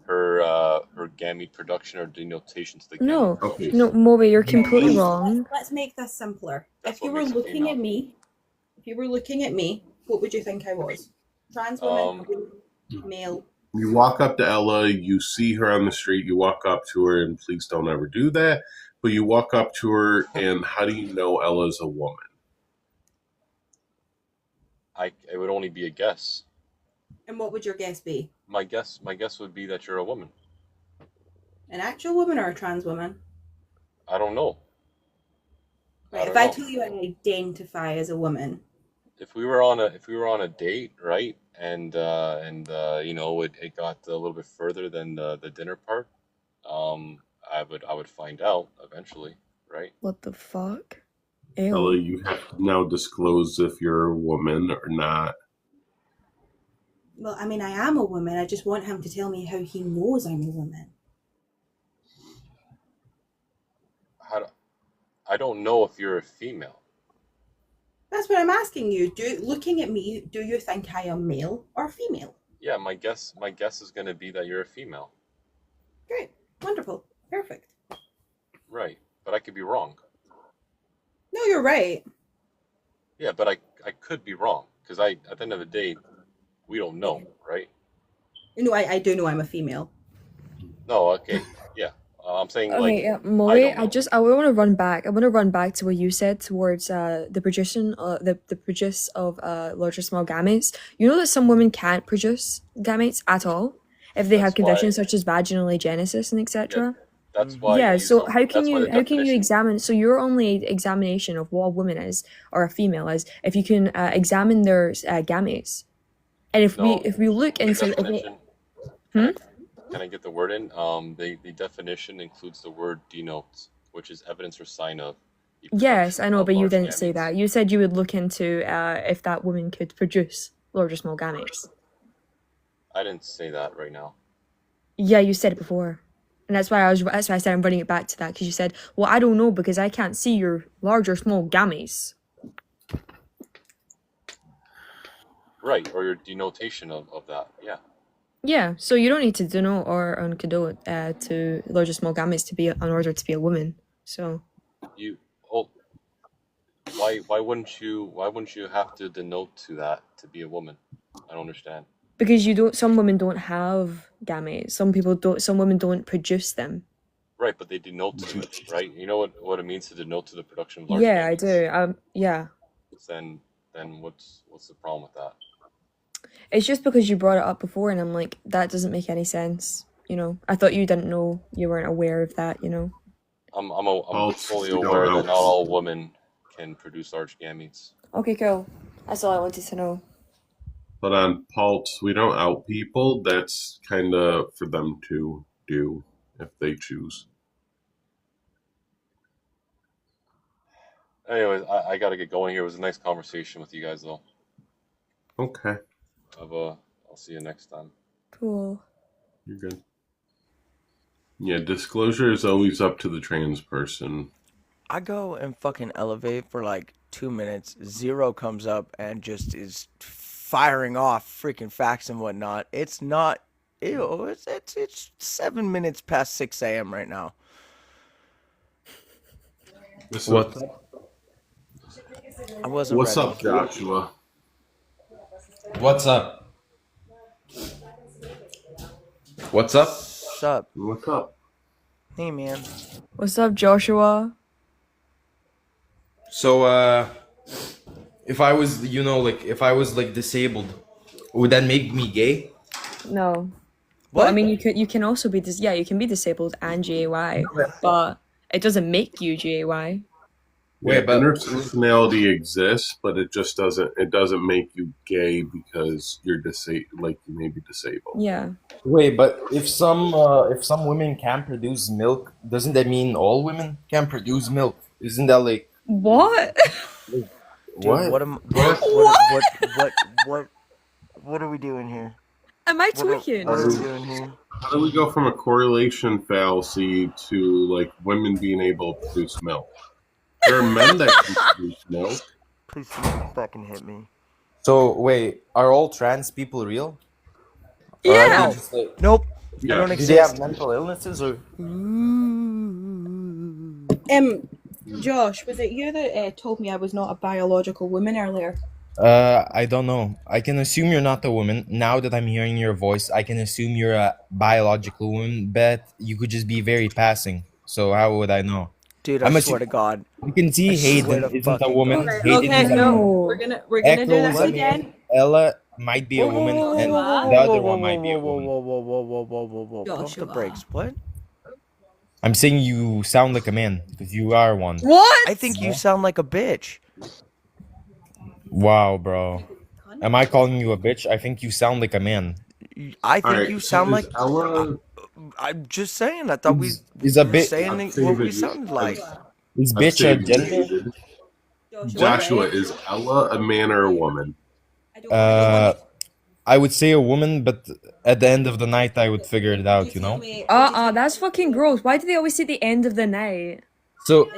her gamete production or denotation to the gamete. No, Okay. no, Moby, you're completely wrong. Let's make this simpler. That's If you what were makes a looking at female. me, what would you think I was? Trans woman, male. You walk up to Ella, you see her on the street, you walk up to her, and please don't ever do that. But you walk up to her, and how do you know Ella's a woman? It would only be a guess. And what would your guess be? My guess would be that you're a woman. An actual woman or a trans woman? I don't know. Right. don't If I know. tell you I identify as a woman, If we were on a date, right, and you know it got a little bit further than the dinner part, I would find out eventually, right? What the fuck? Ella, Ew. you have to now disclose if you're a woman or not. well, I mean, I am a woman. I just want him to tell me how he knows I'm a woman. I don't know if you're a female. That's what I'm asking you. Looking at me, do you think I am male or female? Yeah, my guess is going to be that you're a female. Great. Wonderful. Perfect. Right. But I could be wrong. No, you're right. Yeah, but I could be wrong because at the end of the day, we don't know, right? No, I do know I'm a female. No, okay, yeah. I'm saying like Okay, yeah, I Molly, don't know. I want to run back. I want to run back to what you said towards the production, the produce of large or small gametes. You know that some women can't produce gametes at all if they have That's why, conditions such as vaginal agenesis and yeah, etc. that's why Yeah, these so how can that's why the you definition. examine, so your only examination of what a woman is or a female is if you can examine their gametes. And if No, we look the into definition. Hmm? Can I get the word in? The definition includes the word denotes, which is evidence or sign of. The Yes, production I know, of but you large didn't say gametes. that. You said you would look into if that woman could produce large or small gametes. I didn't say that right now. Yeah, you said it before. And that's why I said I'm running it back to that, because you said, well, I don't know because I can't see your large or small gametes. Right, or your denotation of that. Yeah. Yeah, so you don't need to denote or uncondone to large or small gametes to be in order to be a woman. So You oh why wouldn't you have to denote to that to be a woman? I don't understand. because some women don't have gametes. Some women don't produce them. Right, but they denote to it, right? You know what it means to denote to the production of large Yeah, I gametes? do. Yeah. Then what's the problem with that? It's just because you brought it up before, and I'm like, that doesn't make any sense. You know, I thought you didn't know, you weren't aware of that. You know. I'm fully we don't aware know. that not all women can produce large gametes. Okay, cool. That's all I wanted to know. But on Pulse, we don't out people. That's kind of for them to do if they choose. Anyways, I gotta get going here. It was a nice conversation with you guys, though. Okay, I'll see you next time. Cool. you're good. Yeah, disclosure is always up to the trans person. I go and fucking elevate for like 2 minutes. Zero comes up and just is firing off freaking facts and whatnot. It's not. Ew. It's 7 minutes past 6 a.m. right now. What? I wasn't What's ready. up, Joshua? What's up? What's up? What's up? What's up? Hey, man. What's up, Joshua? So, if I was, if I was like disabled, would that make me gay? No. What? But I mean, you can also be you can be disabled and GAY, but it doesn't make you GAY. Yeah, Wait, but intersectionality exists, but it just doesn't make you gay because you're you may be disabled. Yeah. wait, but if some women can produce milk, doesn't that mean all women can produce milk? Isn't that like What? Dude, what? what are we doing here? Am I What are tweaking? we doing here? How do we go from a correlation fallacy to like women being able to produce milk? There are men that can produce milk. Please fucking hit me. So wait, are all trans people real? Or are Yeah. they just, like, Nope. Yeah. I don't do exist. they have mental illnesses or? Josh, was it you that told me I was not a biological woman earlier? I don't know. I can assume you're not a woman. Now that I'm hearing your voice, I can assume you're a biological woman, but you could just be very passing. So how would I know? Dude, I'm I a- swear to God. You can see I swear Hayden to isn't a fucking woman. God. Hayden Okay, is a no, man. we're gonna do Echo this is a man. again. Ella might be a woman, and the other one might be a woman. Whoa. Pump the Joshua. brakes. What? I'm saying you sound like a man because you are one. What? I think you sound like a bitch. Wow, bro. Am I calling you a bitch? I think you sound like a man. I think Alright, you so sound is like. Ella. I'm just saying. I thought we Is a were bit saying what we sounded like. is I've bitch a saved gender? you. Joshua, is Ella a man or a woman? I would say a woman, but at the end of the night, I would figure it out. You know. That's fucking gross. Why do they always say the end of the night? So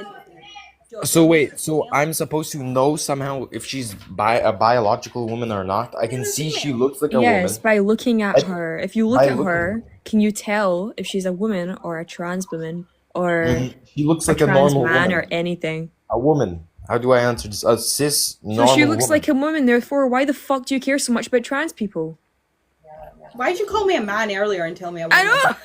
So wait, so I'm supposed to know somehow if she's a biological woman or not? I can see she looks like a Yes, woman. by looking at I- her. If you look by at looking- her, can you tell if she's a woman or a trans woman or She looks a like a trans normal man woman. or anything? A woman. How do I answer this? A cis normal So she looks woman. like a woman, therefore why the fuck do you care so much about trans people? Why did you call me a man earlier and tell me I was? I know.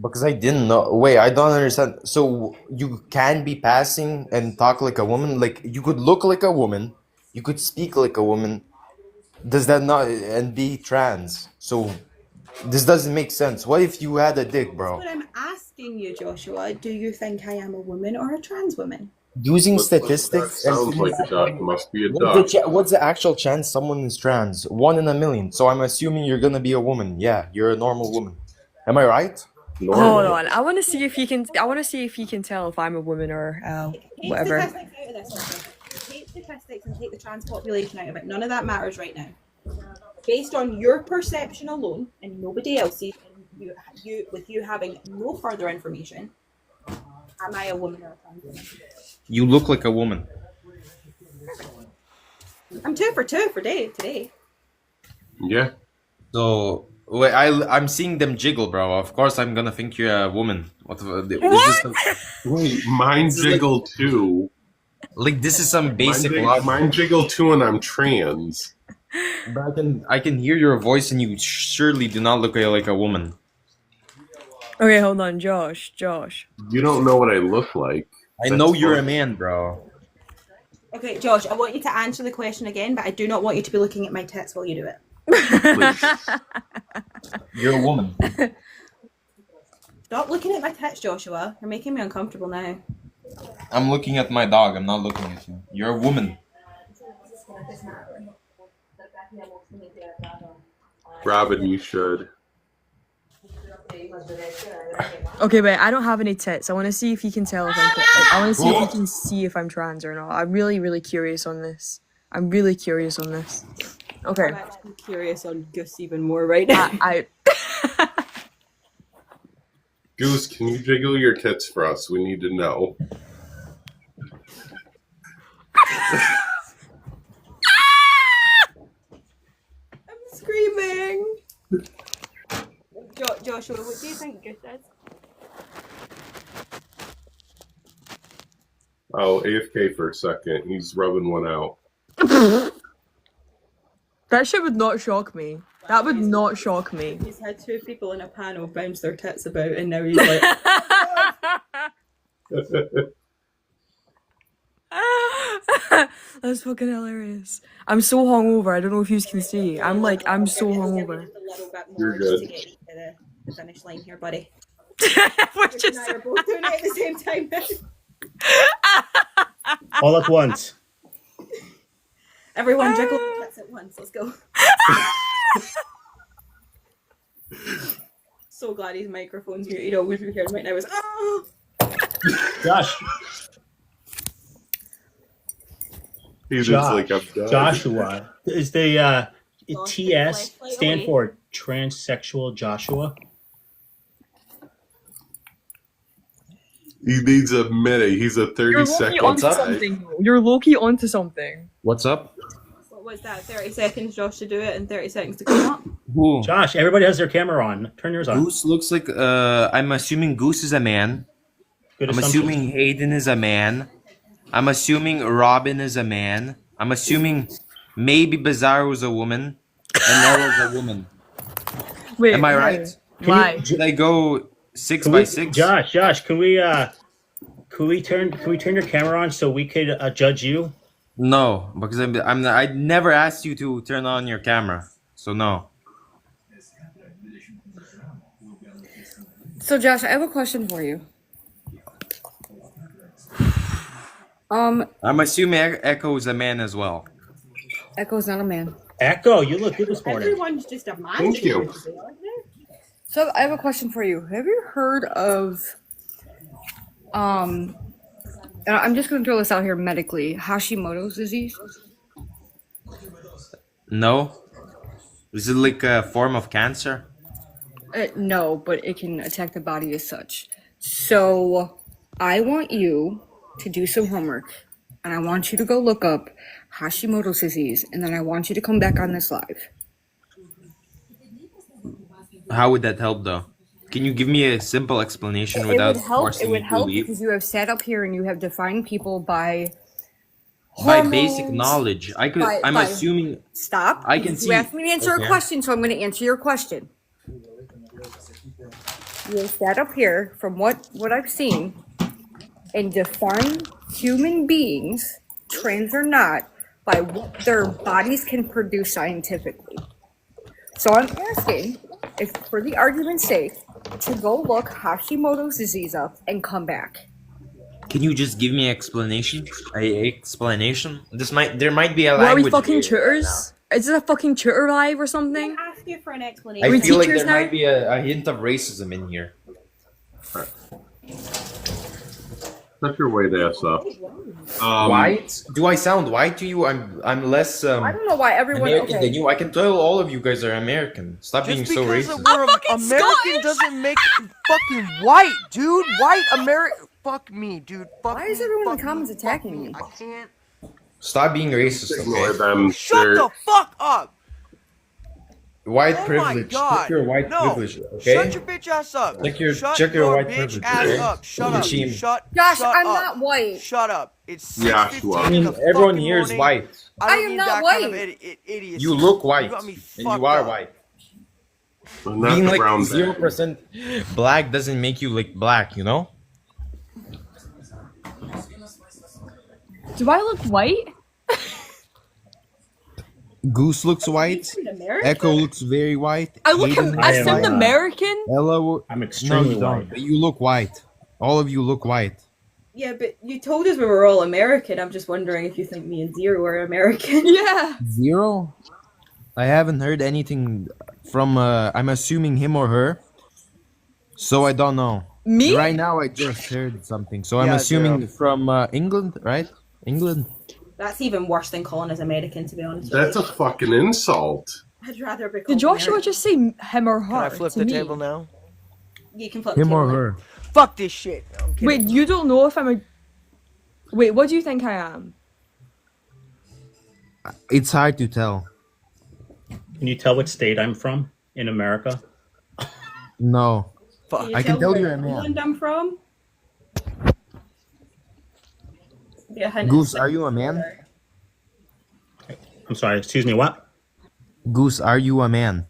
Because I didn't know. Wait, I don't understand. So you can be passing and talk like a woman? Like you could look like a woman, you could speak like a woman. Does that not and be trans? So this doesn't make sense. What if you had a dick, bro? But I'm asking you, Joshua, do you think I am a woman or a trans woman? Using That statistics. sounds like a duck. Must be a What's duck. what's the actual chance someone is trans? 1 in a million. So I'm assuming you're gonna be a woman. Yeah, you're a normal woman. Am I right? Normal. Hold on. I want to see if you can tell if I'm a woman or Take whatever. statistics out of this. Okay? Take statistics and take the trans population out of it. None of that matters right now. Based on your perception alone and nobody else's, and with you having no further information, am I a woman or a trans woman? You look like a woman. I'm 2 for 2 for today. Yeah. So wait, I'm seeing them jiggle, bro. Of course, I'm gonna think you're a woman. What? Wait, mine jiggle too. Like this is some basic Mine, logic. mine jiggle too, and I'm trans. But I can hear your voice, and you surely do not look like a woman. Okay, hold on, Josh. You don't know what I look like. I That's know you're a fine. man, bro. Okay, Josh, I want you to answer the question again, but I do not want you to be looking at my tits while you do it. You're a woman. Stop looking at my tits, Joshua. You're making me uncomfortable now. I'm looking at my dog. I'm not looking at you. You're a woman. Robin, you should. Okay, wait. I don't have any tits. I want to see if you can tell if I want to see if you can see if I'm trans or not. I'm really, really curious on this. Okay. I'm actually curious on Gus even more right now. I Goose, can you jiggle your tits for us? We need to know. I'm screaming. Joshua, what do you think Gus is? Oh, AFK for a second. He's rubbing one out. that shit would not shock me. That would not shock me. He's had 2 people in a panel bounce their tits about, and now he's like, That's fucking hilarious. I'm so hungover. I don't know if you can see. I'm so hungover. just a little bit more You're just good. to get you to the finish line here, buddy. We're Chris just and I are both doing it at the same time. All at once. Everyone jiggle their tits at once. Let's go. So glad his microphone's muted. All we hear right now is oh. Josh, He's just like, I'm done. Joshua. Is the Josh, TS flashlight stand away. for transsexual Joshua? He needs a minute. He's a 30-second guy. You're low-key onto something. What's up? What was that? 30 seconds, Josh, to do it, and 30 seconds to come up. Who? Josh, everybody has their camera on. Turn yours on. Goose looks like. I'm assuming Goose is a man. Good I'm assumption. assuming Hayden is a man. I'm assuming Robin is a man. I'm assuming maybe Bizarro is a woman. And Ella's a woman. Wait, Am I why? right? Why? Should I go 6 Can by we- 6? Josh, can we turn your camera on so we could judge you? No, because I never asked you to turn on your camera. So no. So Josh, I have a question for you. I'm assuming Echo is a man as well. Echo's not a man. Echo, you look good this morning. Everyone's just a man. Thank you. So I have a question for you. Have you heard of and I'm just gonna throw this out here medically, Hashimoto's disease? No? Is it like a form of cancer? No, but it can attack the body as such. So I want you to do some homework, and I want you to go look up Hashimoto's disease, and then I want you to come back on this live. How would that help, though? Can you give me a simple explanation It without would help. forcing It would me to help leave? because you have sat up here and you have defined people by By basic hormones. knowledge, I'm By assuming stop. I can You see. asked me to answer a Okay. question, so I'm going to answer your question. You have sat up here from what I've seen and defined human beings, trans or not, by what their bodies can produce scientifically. So I'm asking, if for the argument's sake, to go look Hashimoto's disease up and come back. Can you just give me explanation? Explanation? There might be a What are we language fucking barrier right tutors? Is this a fucking tutor live or something? Ask you for an now. explanation. I we feel like teachers there now? might be a hint of racism in here. Shut your white ass up. White? Do I sound white to you? I'm less I don't know why everyone. American Okay. than you. I can tell all of you guys are American. Stop being Just so because racist. we're fucking American Scottish! doesn't make it fucking white, dude. White America. Fuck me, dude. Fuck Why is me, everyone in fuck the comments me, attacking me? I can't. Stop being racist, Ignore okay? them. Shut They're- the fuck up. White Oh my privilege. god. Check your white No. privilege, okay? Shut your bitch ass up. Check Shut your white bitch privilege, ass okay? up. Shut Your up. team. Shut. Josh, shut I'm up. not white. Shut up. It's Joshua. 6:15 I in mean, the everyone fucking here is morning. white. I I don't am need not that white. kind of idiocy. You look white, You got me and fucked you are up. white. Well, not Being the like brown 0% black doesn't make you like black, you know? Do I look white? Goose looks white. Echo looks very white. I look. Hayden I looks am, sound white. American. Ella, I'm no, extremely you don't. white. But you look white. All of you look white. Yeah, but you told us we were all American. I'm just wondering if you think me and Zero are American. Yeah. Zero? I haven't heard anything from. I'm assuming him or her. So I don't know. Me? Right now, I just heard something. So I'm Yeah, assuming from England, right? England. That's even worse than calling us American, to be honest. That's a with fucking insult. you. I'd rather be called Did Joshua American. just say him or her? Can I flip to the me? table now? You can flip Him the or table. her. Fuck this shit. No, I'm kidding. Wait, you don't know if I'm a. Wait, what do you think I am? It's hard to tell. Can you tell what state I'm from in America? No. Fuck. you I can tell where you're a man. England I'm from? Yeah, hint Goose, of- are you a man? I'm sorry, excuse me, what? Goose, are you a man?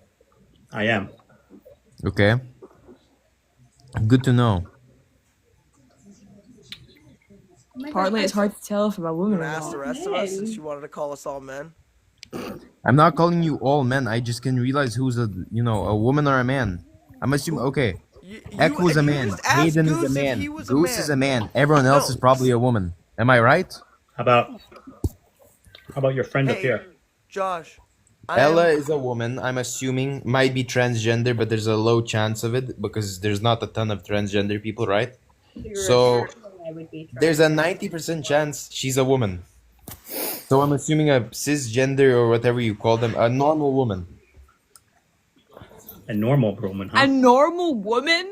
I am. Okay. Good to know. Partly, it's hard to tell if I'm a I'm woman or gonna ask the not. rest of us since you wanted to call us all men. I'm not calling you all men. I just can realize who's a woman or a man. I'm assuming. Okay. Echo is a you man. just asked Hayden Goose is a if man. he was a Goose man. is a man. Everyone else No. is probably a woman. Am I right? How about your friend up Hey, here? Josh. I Ella am- is a woman. I'm assuming might be transgender, but there's a low chance of it because there's not a ton of transgender people, right? You're So I would be there's a 90% chance she's a woman. So I'm assuming a cisgender or whatever you call them, a normal woman. A normal woman, huh? A normal woman?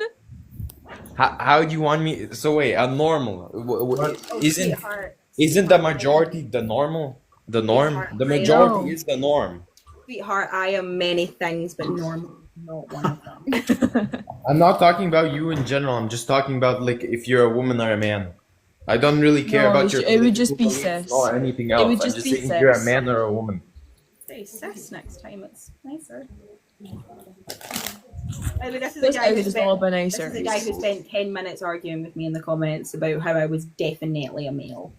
How do you want me? So wait, a normal Oh, isn't sweetheart. isn't the majority the normal? The norm? The majority No. is the norm. Sweetheart, I am many things, but normal, not one of them. I'm not talking about you in general. I'm just talking about like if you're a woman or a man. I don't really care No, about your. it would just be political beliefs cis. or anything It else. would I'm just just be saying if you're a cis. man or a woman. Say cis next time, it's nicer. By the way, this is This the guy who episode is all spent, about this nicer. is the guy who spent 10 minutes arguing with me in the comments about how I was definitely a male.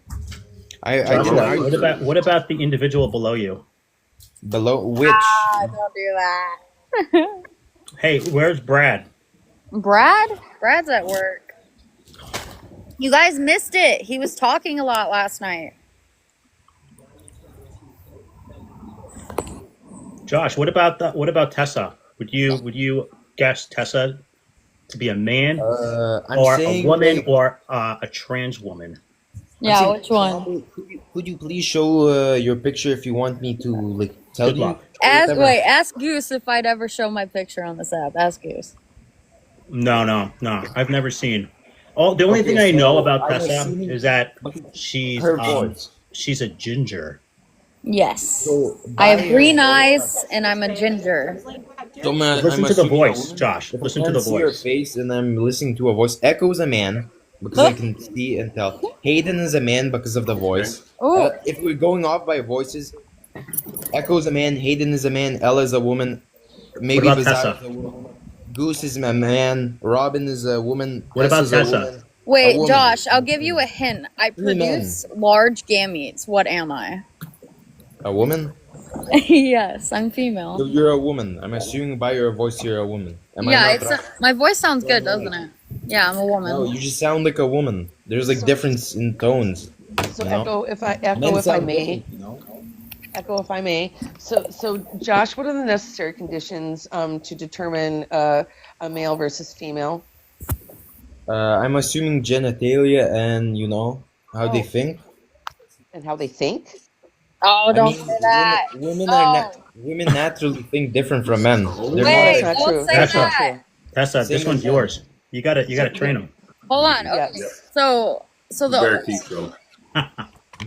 I didn't argue. What about the individual below you? Below which? Don't do that. Hey, where's Brad? Brad? Brad's at work. You guys missed it. He was talking a lot last night. Josh, what about Tessa? Would you guess Tessa to be a man I'm or a saying woman like- or a trans woman? Yeah, saying- which one? Could you please show your picture if you want me to like tell Good you? luck. Ask Goose if I'd ever show my picture on this app. Ask Goose. No. I've never seen. The only thing Okay, I know so about I'm Tessa assuming is that she's her voice. she's a ginger. Yes. So I by have her green voice, eyes and I'm a ginger. so I'm Listen to the assuming a voice, woman. Josh. If I Listen to can't the see her voice. face and I'm listening to a voice, Echo is a man because I can see and tell. Hayden is a man because of the voice. Oh, If we're going off by voices, Echo is a man, Hayden is a man, Ella is a woman, What maybe about Bizarre Tessa? is a woman, Goose is a man, Robin is a woman, What Tess about is a Tessa? woman. A wait, woman. Josh, I'll give you a hint. I Three men. produce large gametes. What am I? A woman? Yes, I'm So female. you're a woman. I'm assuming by your voice you're a woman. Am I Yeah, not it's right? my voice sounds So good, I'm doesn't right. it? Yeah, I'm a No, woman. you just sound like a woman. There's like So, difference in tones, so you know? Echo, if I Men sound may, different, you know? Echo, if I may. So Josh, what are the necessary conditions to determine a male versus female? I'm assuming genitalia and you know how they Oh, think. and how they think? Oh, I don't mean, say that. women naturally think different from men. They're No, that's Wait, not don't true. say That's not that. true. Tessa, Same this one's as men. yours. You gotta So train them. Hold on. Okay. yes. So You better the teach them.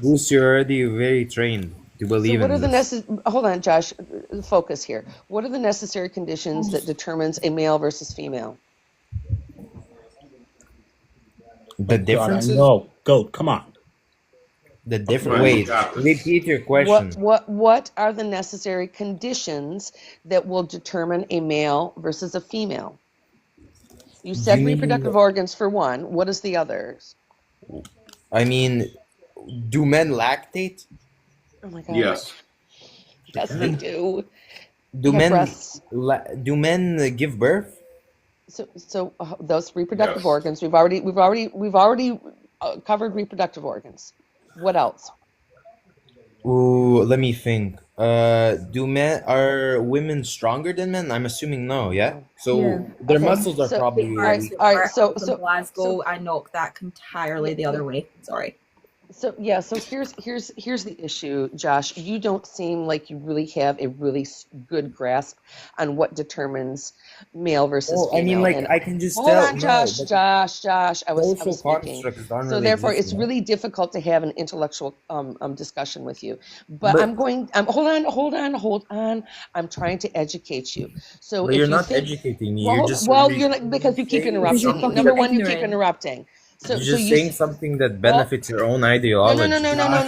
Goose, you're already very trained to So believe what in are the this. hold on, Josh, focus here. What are the necessary conditions that determines a male versus female? The Oh God, I differences? know. Goat, come on. The Come different. on, you Wait, got this. repeat your question. What are the necessary conditions that will determine a male versus a female? You You said mean, reproductive organs for one. What is the others? I mean, do men lactate? Oh my God. Yes. Yes, they do. Do Have men breasts. do men give birth? So those reproductive Yes. organs. We've already covered reproductive organs. What else? Ooh, let me think. Are women stronger than men? I'm assuming no, yeah? So Yeah. their Okay. muscles are So probably all right. weak. All right. From So Glasgow, I knocked that entirely the other way. Sorry. So yeah, so here's the issue, Josh. You don't seem like you really have a really good grasp on what determines male versus Oh, I mean, female. like, And I can just hold tell, on, no, Josh, but Josh. I was social speaking. constructs don't So really therefore, exist, it's you know? really difficult to have an intellectual discussion with you. But But hold on. I'm trying to educate you. So but you're if you not think, educating me. well, You're hold, just well, you're not, because you keep saying Because you're interrupting me. something fucking Number that one, you keep ignorant. interrupting. you're So just you saying something that well. benefits your own No. ideology.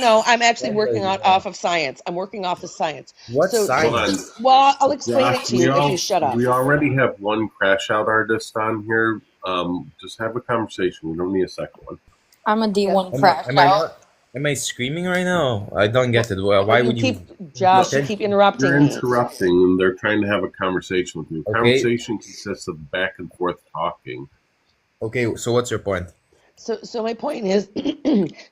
No. I'm actually working Ideology. off of science. I'm working off of science. What So, Hold on. science? well, I'll explain it Josh, to you if you shut up. we already have one crash out artist on here. Just have a conversation. We don't need a second one. I'm a Yes. D1 crashed Am I out. not? Am I screaming right now? I don't get it. Why Well, you would you? keep, Josh, you keep You're interrupting me. interrupting, and they're trying to have a conversation with you. Okay. Conversation consists of back and forth talking. Okay. So what's your point? So my point is,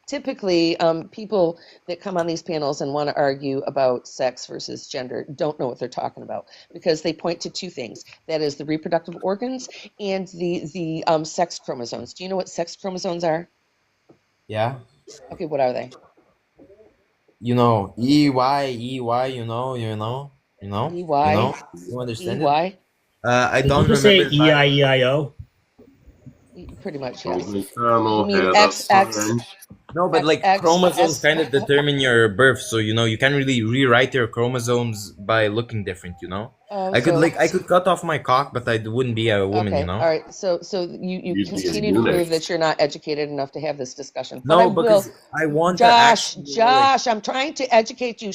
typically, people that come on these panels and want to argue about sex versus gender don't know what they're talking about, because they point to two things. That is the reproductive organs and the sex chromosomes. Do you know what sex chromosomes are? Yeah. Okay, what are they? You know, EY. You know. EY, You understand it? EY, I Did don't people say remember. If I- EIEIO? pretty much, Old yes. You McDonald mean had a XX, son. No, but like XX, chromosomes S. kind of determine your birth, so you know you can't really rewrite your chromosomes by looking different. You know, Oh, I so could cut off my cock, but I wouldn't be a woman. You okay, know. all right. So you You'd be a continue to eunuch. prove that you're not educated enough to have this discussion. But I No, will, because I want to Josh, actually like. Josh, I'm trying to educate you.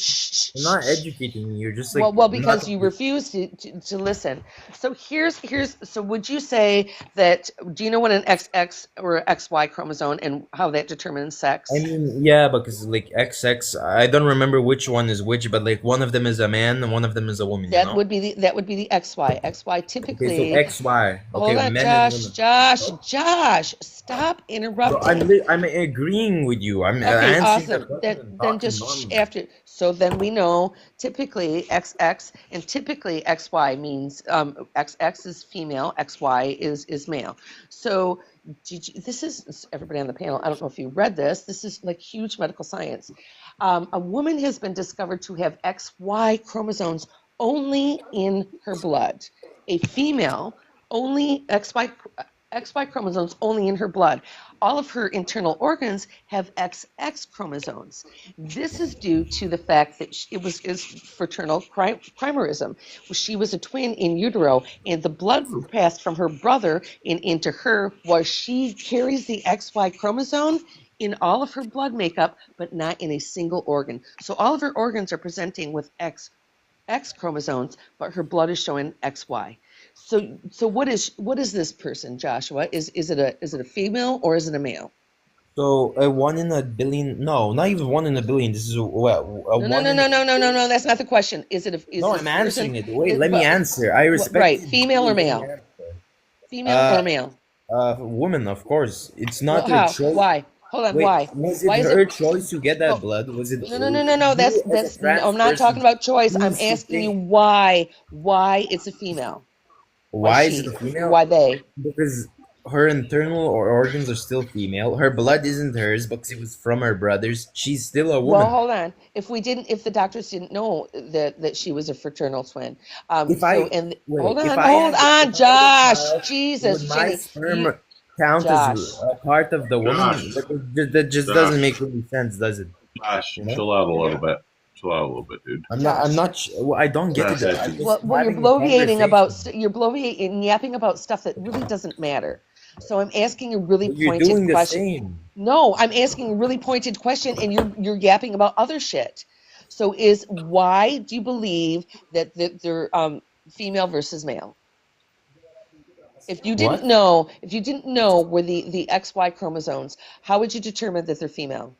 You're not educating me. You're just like Well, not. because you refuse to listen. So so would you say that, do you know what an XX or XY chromosome and how that determines sex? I mean, yeah, because like XX, I don't remember which one is which, but like one of them is a man and one of them is a woman. You That know. would be the XY. XY Okay, typically. so XY. Hold Okay, on, men and Josh, women. Josh, stop So interrupting. I'm agreeing with you. I'm Okay, answering the awesome. question Then and talking just normally. after. So then we know typically XX and typically XY means XX is female, XY is male. So this is everybody on the panel. I don't know if you read this. This is like huge medical science. A woman has been discovered to have XY chromosomes only in her blood. A female only XY XY chromosomes only in her blood. All of her internal organs have XX chromosomes. This is due to the fact that it was fraternal chimerism. She was a twin in utero, and the blood passed from her brother into her, while she carries the XY chromosome in all of her blood makeup, but not in a single organ. So all of her organs are presenting with X chromosomes, but her blood is showing XY. So what is this person, Joshua? Is it a female or is it a male? So a 1 in a billion? No, not even 1 in a billion. This is a No. one. That's not the question. No, I'm answering it. Wait, let me answer. I respect. Right, female or male? Female or male? Woman, of course. It's not Well, her how? choice. Why? Hold on. Wait, Why? was it Why is her it? choice to get that blood? Was it? No. That's. No, I'm not talking about choice. I'm asking you why. Why it's a female? Why is it a female? Why they? Because her internal organs are still female. Her blood isn't hers because it was from her brothers. She's still a woman. Well, hold on. If the doctors didn't know that she was a fraternal twin, hold on, Josh. Jesus, would my Jenny, sperm count as a part of the woman? That just doesn't make any sense, does it? Josh, chill out a little bit. Chill out a little bit, dude. I don't get it. Well, you're bloviating and yapping about stuff that really doesn't matter. So I'm asking a really pointed question. No, I'm asking a really pointed question, and you're yapping about other shit. So why do you believe that they're female versus male? If you didn't know where the XY chromosomes, how would you determine that they're female?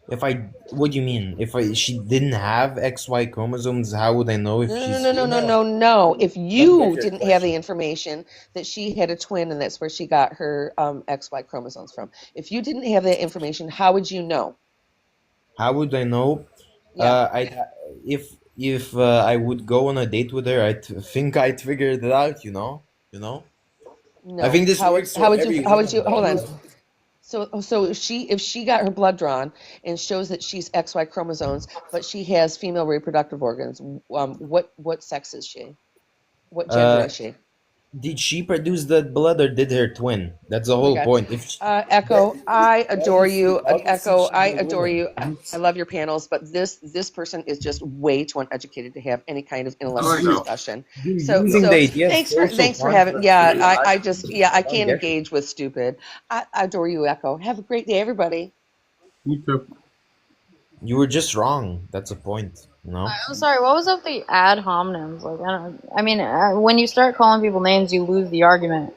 What do you mean? If she didn't have XY chromosomes, how would I know if she's No. If you didn't have the information that she had a twin and that's where she got her XY chromosomes from, if you didn't have that information, how would you know? How would I know? Yeah. If I would go on a date with her, I think I'd figure it out. You know. No. I think this works. How would you? Hold on. So if she got her blood drawn and shows that she's XY chromosomes, but she has female reproductive organs, what sex is she? What gender is she? Did she produce that blood or did her twin? That's the whole point. Echo, I adore you. Echo, I adore you. I love your panels, but this person is just way too uneducated to have any kind of intellectual discussion. So thanks for having. Yeah, I can't engage with stupid. I adore you, Echo. Have a great day, everybody. You too. You were just wrong. That's a point. No. I'm sorry. What was up the ad hominems? When you start calling people names, you lose the argument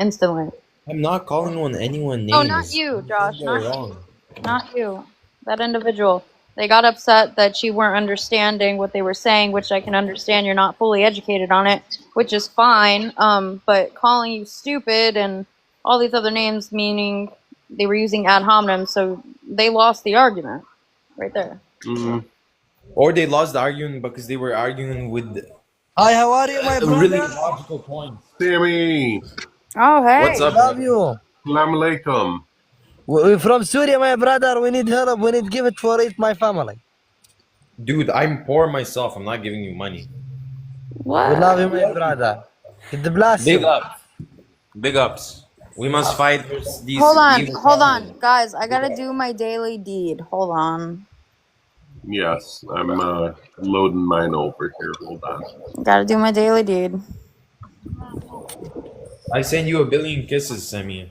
instantly. I'm not calling anyone names. No, not you, Josh. You're wrong. Not you. That individual. They got upset that you weren't understanding what they were saying, which I can understand. You're not fully educated on it, which is fine. But calling you stupid and all these other names, meaning they were using ad hominems, so they lost the argument right there. Mm-hmm. Or they lost the argument because they were arguing with. Hi, how are you, my brother? Really logical points. Sammy. Oh, hey. What's up? Love you. Salam alaikum. We're from Syria, my brother. We need help. We need give it for it, my family. Dude, I'm poor myself. I'm not giving you money. What? We love you, my brother. Get bless Big you. ups. Big ups. We must fight these. Hold on, guys. I gotta do my daily deed. Hold on. Yes, I'm loading mine over here. Hold on. Gotta do my daily deed. I send you 1 billion kisses, Sammy.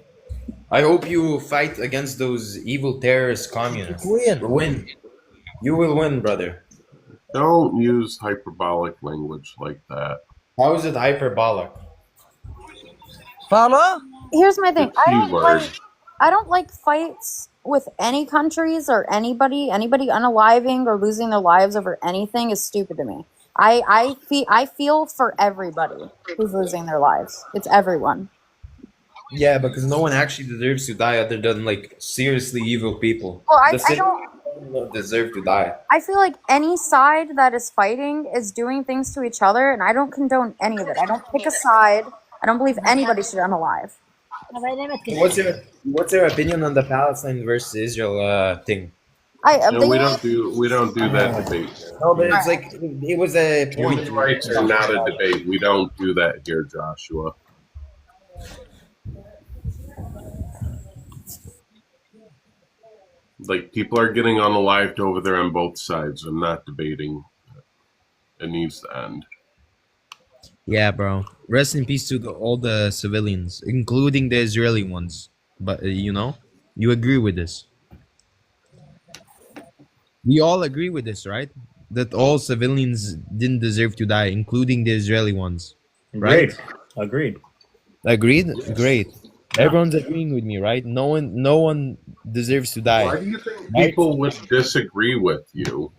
I hope you fight against those evil terrorist communists. Win. You will win, brother. Don't use hyperbolic language like that. How is it hyperbolic? Follow? Here's my thing. Keyword. I don't like fights with any countries or anybody unaliving or losing their lives over anything is stupid to me. I feel for everybody who's losing their lives. It's everyone. Yeah, because no one actually deserves to die other than like seriously evil people. Well, I don't deserve to die. I feel like any side that is fighting is doing things to each other, and I don't condone any of it. I don't pick a side. I don't believe anybody should unalive. What's your opinion on the Palestine versus Israel thing? No, we don't do that debate. No, but it's like it was a point. Human rights are not a debate. We don't do that here, Joshua. Like, people are getting unalived over there on both sides. I'm not debating. It needs to end. Yeah, bro. Rest in peace to all the civilians, including the Israeli ones. But you agree with this. We all agree with this, right? That all civilians didn't deserve to die, including the Israeli ones. Right? Agreed. Agreed? Great. Everyone's agreeing with me, right? No one deserves to die. Why do you think right? people would disagree with you?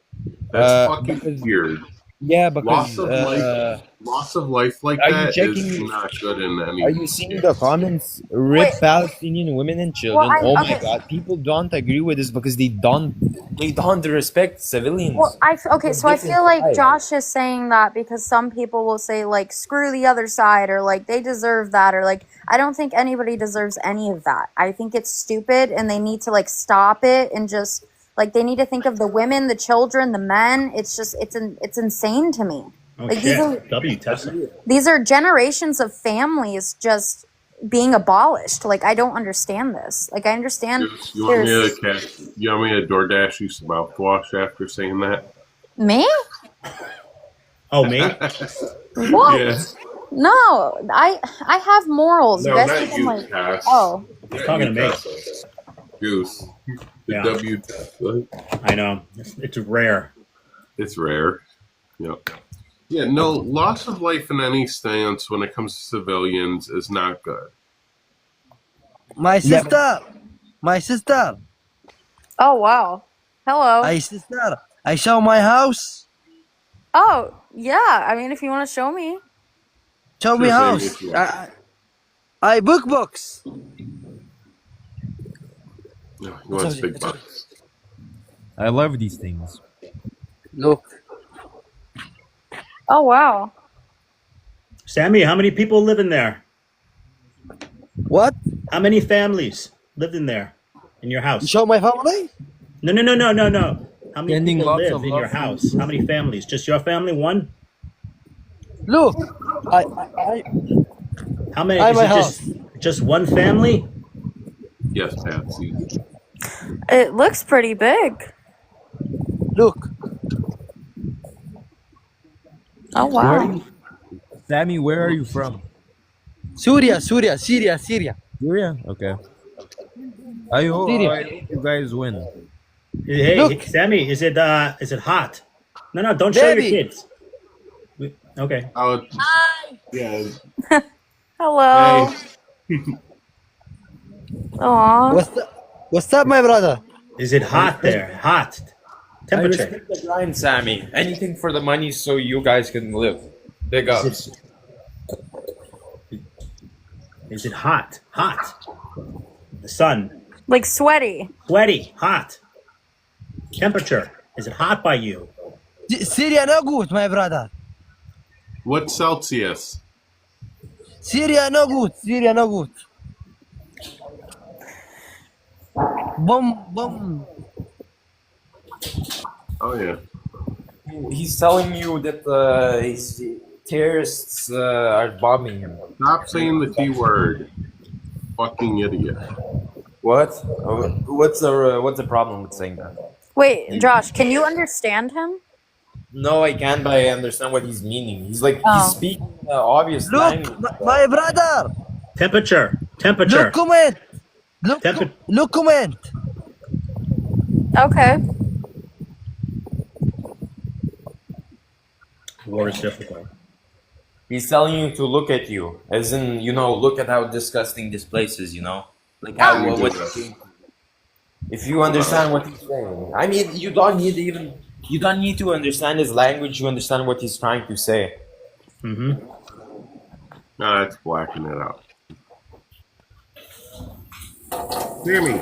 That's fucking because, weird. Yeah, because loss of life like are that you is checking? not good in any. Are you seeing the comments? Rip Wait. Palestinian women and children. Well, Oh my okay. God! People don't agree with this because they don't respect civilians. Well, okay, so I Different feel like side. Josh is saying that because some people will say like screw the other side or like they deserve that or like I don't think anybody deserves any of that. I think it's stupid and they need to like stop it and just like they need to think of the women, the children, the men. It's just it's insane to me. Oh, Like shit. W Tesla. these are generations of families just being abolished. Like I don't understand this. Like I understand You want there's you want me to DoorDash you some mouthwash after saying that? me? Oh, me? What? Yeah. No, I have morals. No, You guys not think I'm you, like Cass. oh. He's talking to me. Goose. The Yeah. W Tesla. I know. It's rare. It's rare. Yep. Yeah, no, loss of life in any stance when it comes to civilians is not good. My sister, my sister, Oh wow. Hello. my sister. I show my house. Oh yeah. I mean, if you want to show me. Show me Sure, Sammy, house. if you want. I book books. No, he wants big bucks. I love these things. Look. Oh wow. Sammy, how many people live in there? What? How many families lived in there? In your house? Show my family? No. How many Sending people lots live of in love your for house? How many families? Just your family? One? Look. I How many? I Is my it house. just one family? Yes, Patsy. It looks pretty big. Look. Oh wow. Sammy, where are you from? Syria. Syria. Syria. Okay. I hope Syria. you guys win. Hey, Look. Sammy, is it hot? No, don't show your Baby. kids. Okay. Yeah. Hello. Aw. What's up, my brother? Is it hot there? Hot. I Temperature. respect the grind, Sammy. Anything for the money so you guys can live. Big ups. Is it hot? Hot. The sun. Like sweaty. Sweaty. Hot. Temperature. Is it hot by you? Syria no good, my brother. What's Celsius? Syria no good. Syria no good. Bomb. Oh, yeah. He's telling you that his terrorists are bombing him. Stop saying the T word. Fucking idiot. What? What's the problem with saying that? Wait, Josh, can you understand him? No, I can't, but I understand what he's meaning. He's like Oh. he's speaking obvious language. Look, my brother. Temperature. Temperature. Look, comment. Look, comment. Okay. War is difficult. He's telling you to look at you, as in look at how disgusting this place is. Like how what. If you understand what he's saying, I mean, you don't need to understand his language. You understand what he's trying to say. Mm-hmm. No, that's blacking it out. Sammy.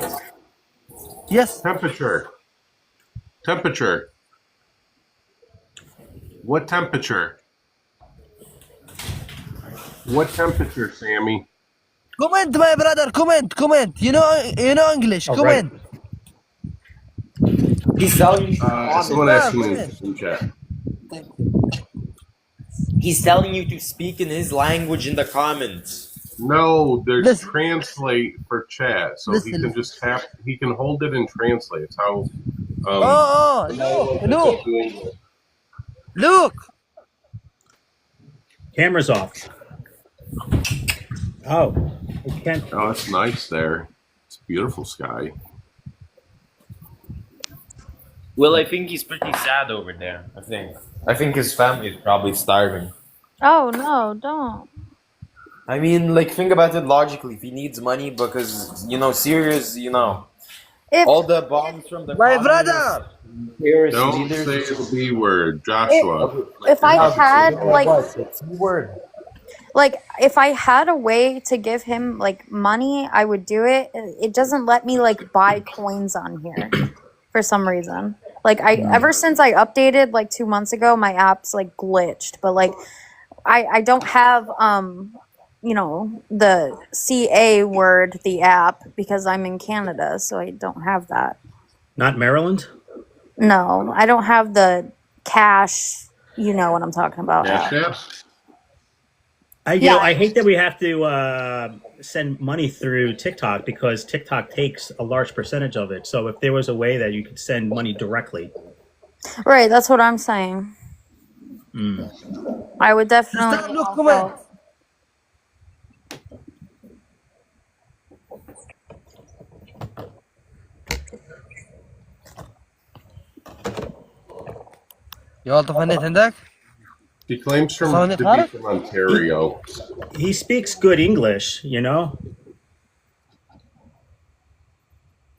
Yes. Temperature. What temperature? What temperature, Sammy? Comment, my brother. Comment. You know English. All right. Comment. He's telling you. Someone asked me in chat. He's telling you to speak in his language in the comments. No, there's Listen. translate for chat, so he Listen. can just tap. He can hold it and translate. It's how. Look. Look. Camera's off. Oh, I can't. Oh, it's nice there. It's a beautiful sky. Well, I think he's pretty sad over there. I think his family is probably starving. Oh no, don't. I mean, like, think about it logically. If he needs money because, Syria's, If all the bombs from the My communists, brother. terrorist Don't leaders. say the B word, Joshua. if I had like word. like if I had a way to give him like money, I would do it. It doesn't let me like buy coins on here for some reason. Like ever since I updated like 2 months ago, my app's like glitched. But like I don't have the CA word, the app, because I'm in Canada, so I don't have that. Not Maryland? No, I don't have the cash. You know what I'm talking about. Cash app. App? I hate that we have to send money through TikTok because TikTok takes a large percentage of it. So if there was a way that you could send money directly. Right, that's what I'm saying. I would definitely. Stop, look, come on. يا لطف النت عندك؟ He claims to Sound be it, from Ontario. He speaks good English, you know?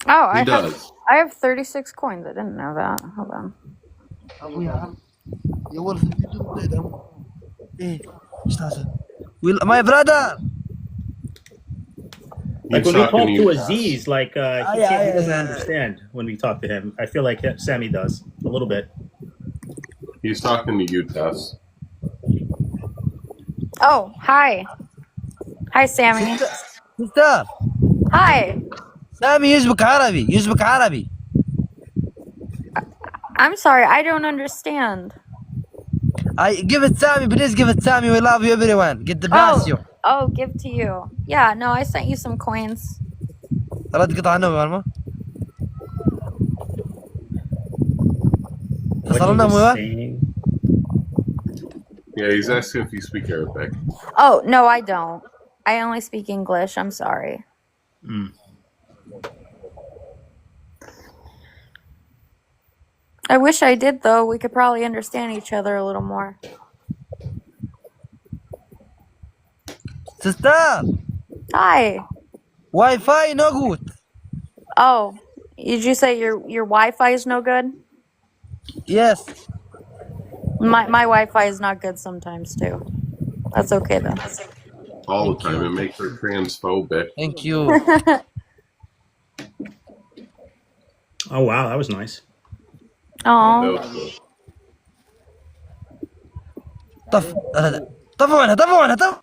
Oh, He does. I have 36 coins. I didn't know that. Hold on. يا ولد ايه ايش هذا؟ My brother. Like He's when we talking talk to to you. Aziz, like he doesn't understand when we talk to him. I feel like Sammy does a little bit. He's talking to you, Tess. Oh, hi. Hi, Sammy. Sister. Hi. سامي يسبك عربي I'm sorry, I don't understand. I give it Sammy please give it Sammy we love you everyone get the pass you Oh, give to you. Yeah, no, I sent you some coins. رد قطع عنه بالما What he وصلنا was مويه saying. Yeah, he's asking if you speak Arabic. Oh, no, I don't. I only speak English. I'm sorry. I wish I did, though. We could probably understand each other a little more. sister Hi. Wi-Fi no good Oh, did you say your Wi-Fi is no good? yes My Wi-Fi is not good sometimes too. That's okay though. All the time. It makes her transphobic. thank you Oh, wow, that was nice. Oh, طفوا عنها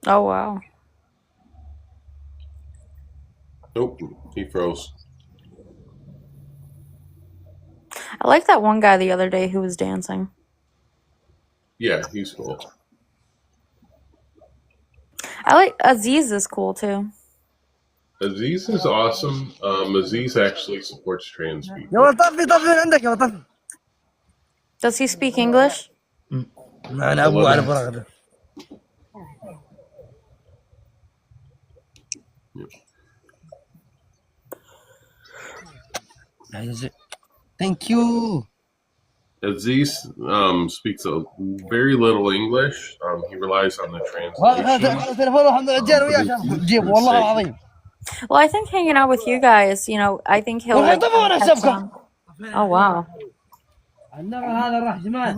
oh wow. Nope, he froze. I like that one guy the other day who was dancing. Yeah, he's cool. I like Aziz is cool too. Aziz is awesome. Aziz actually supports trans people. يا ولد طفي من عندك يا ولد طفي Does he speak English? أنا أبوه على فرغ thank you Aziz speaks a very little English. He relies on the translation. تليفون الحمد لله جانا وياك جيب والله العظيم Well, I think hanging out with you guys, I think he'll. Like, catch on. Oh wow. هذا راح جمال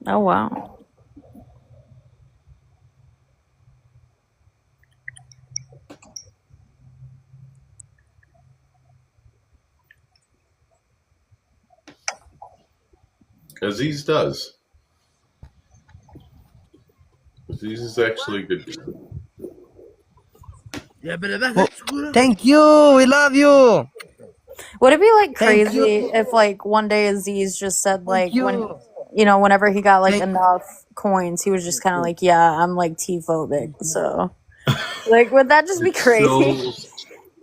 Oh wow. Aziz does. Aziz is actually a good dude. thank you we love you Would it be like Thank crazy you. if like one day Aziz just said like Thank when you. whenever he got like Thank enough coins, he was just kind of like, yeah, I'm like T-phobic. So like, would that just be It's crazy? still,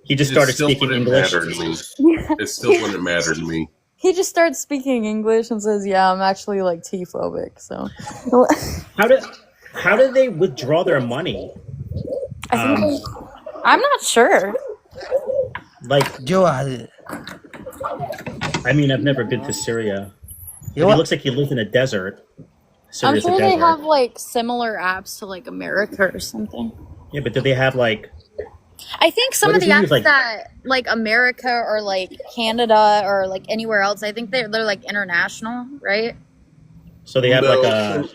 He just it started still speaking wouldn't English. matter to me. Yeah, It still wouldn't matter to me. he just starts speaking English and says, yeah, I'm actually like T-phobic. So How do they withdraw their money? I think I'm not sure. Like, جوع. I mean, I've never been to Syria. But he You looks like he lives in a desert. I'm Syria's a sure they desert. have like similar apps to like America or something. Yeah, but do they have like? I think some What of if the he apps was like? that like America or like Canada or like anywhere else, I think they're like international, right? So they have like No,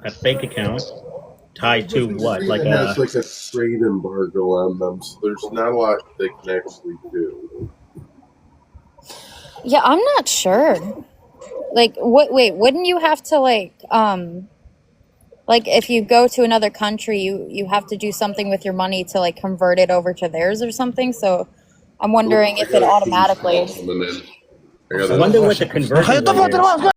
a bank account tied to what? Like it has a. like a trade embargo on them, so there's not a lot they can actually do. Yeah, I'm not sure. Like, what? Wait, wouldn't you have to like if you go to another country, you have to do something with your money to like convert it over to theirs or something? So, I'm wondering I if got it a Teams automatically. call coming in. I I gotta. wonder what the conversion rate is.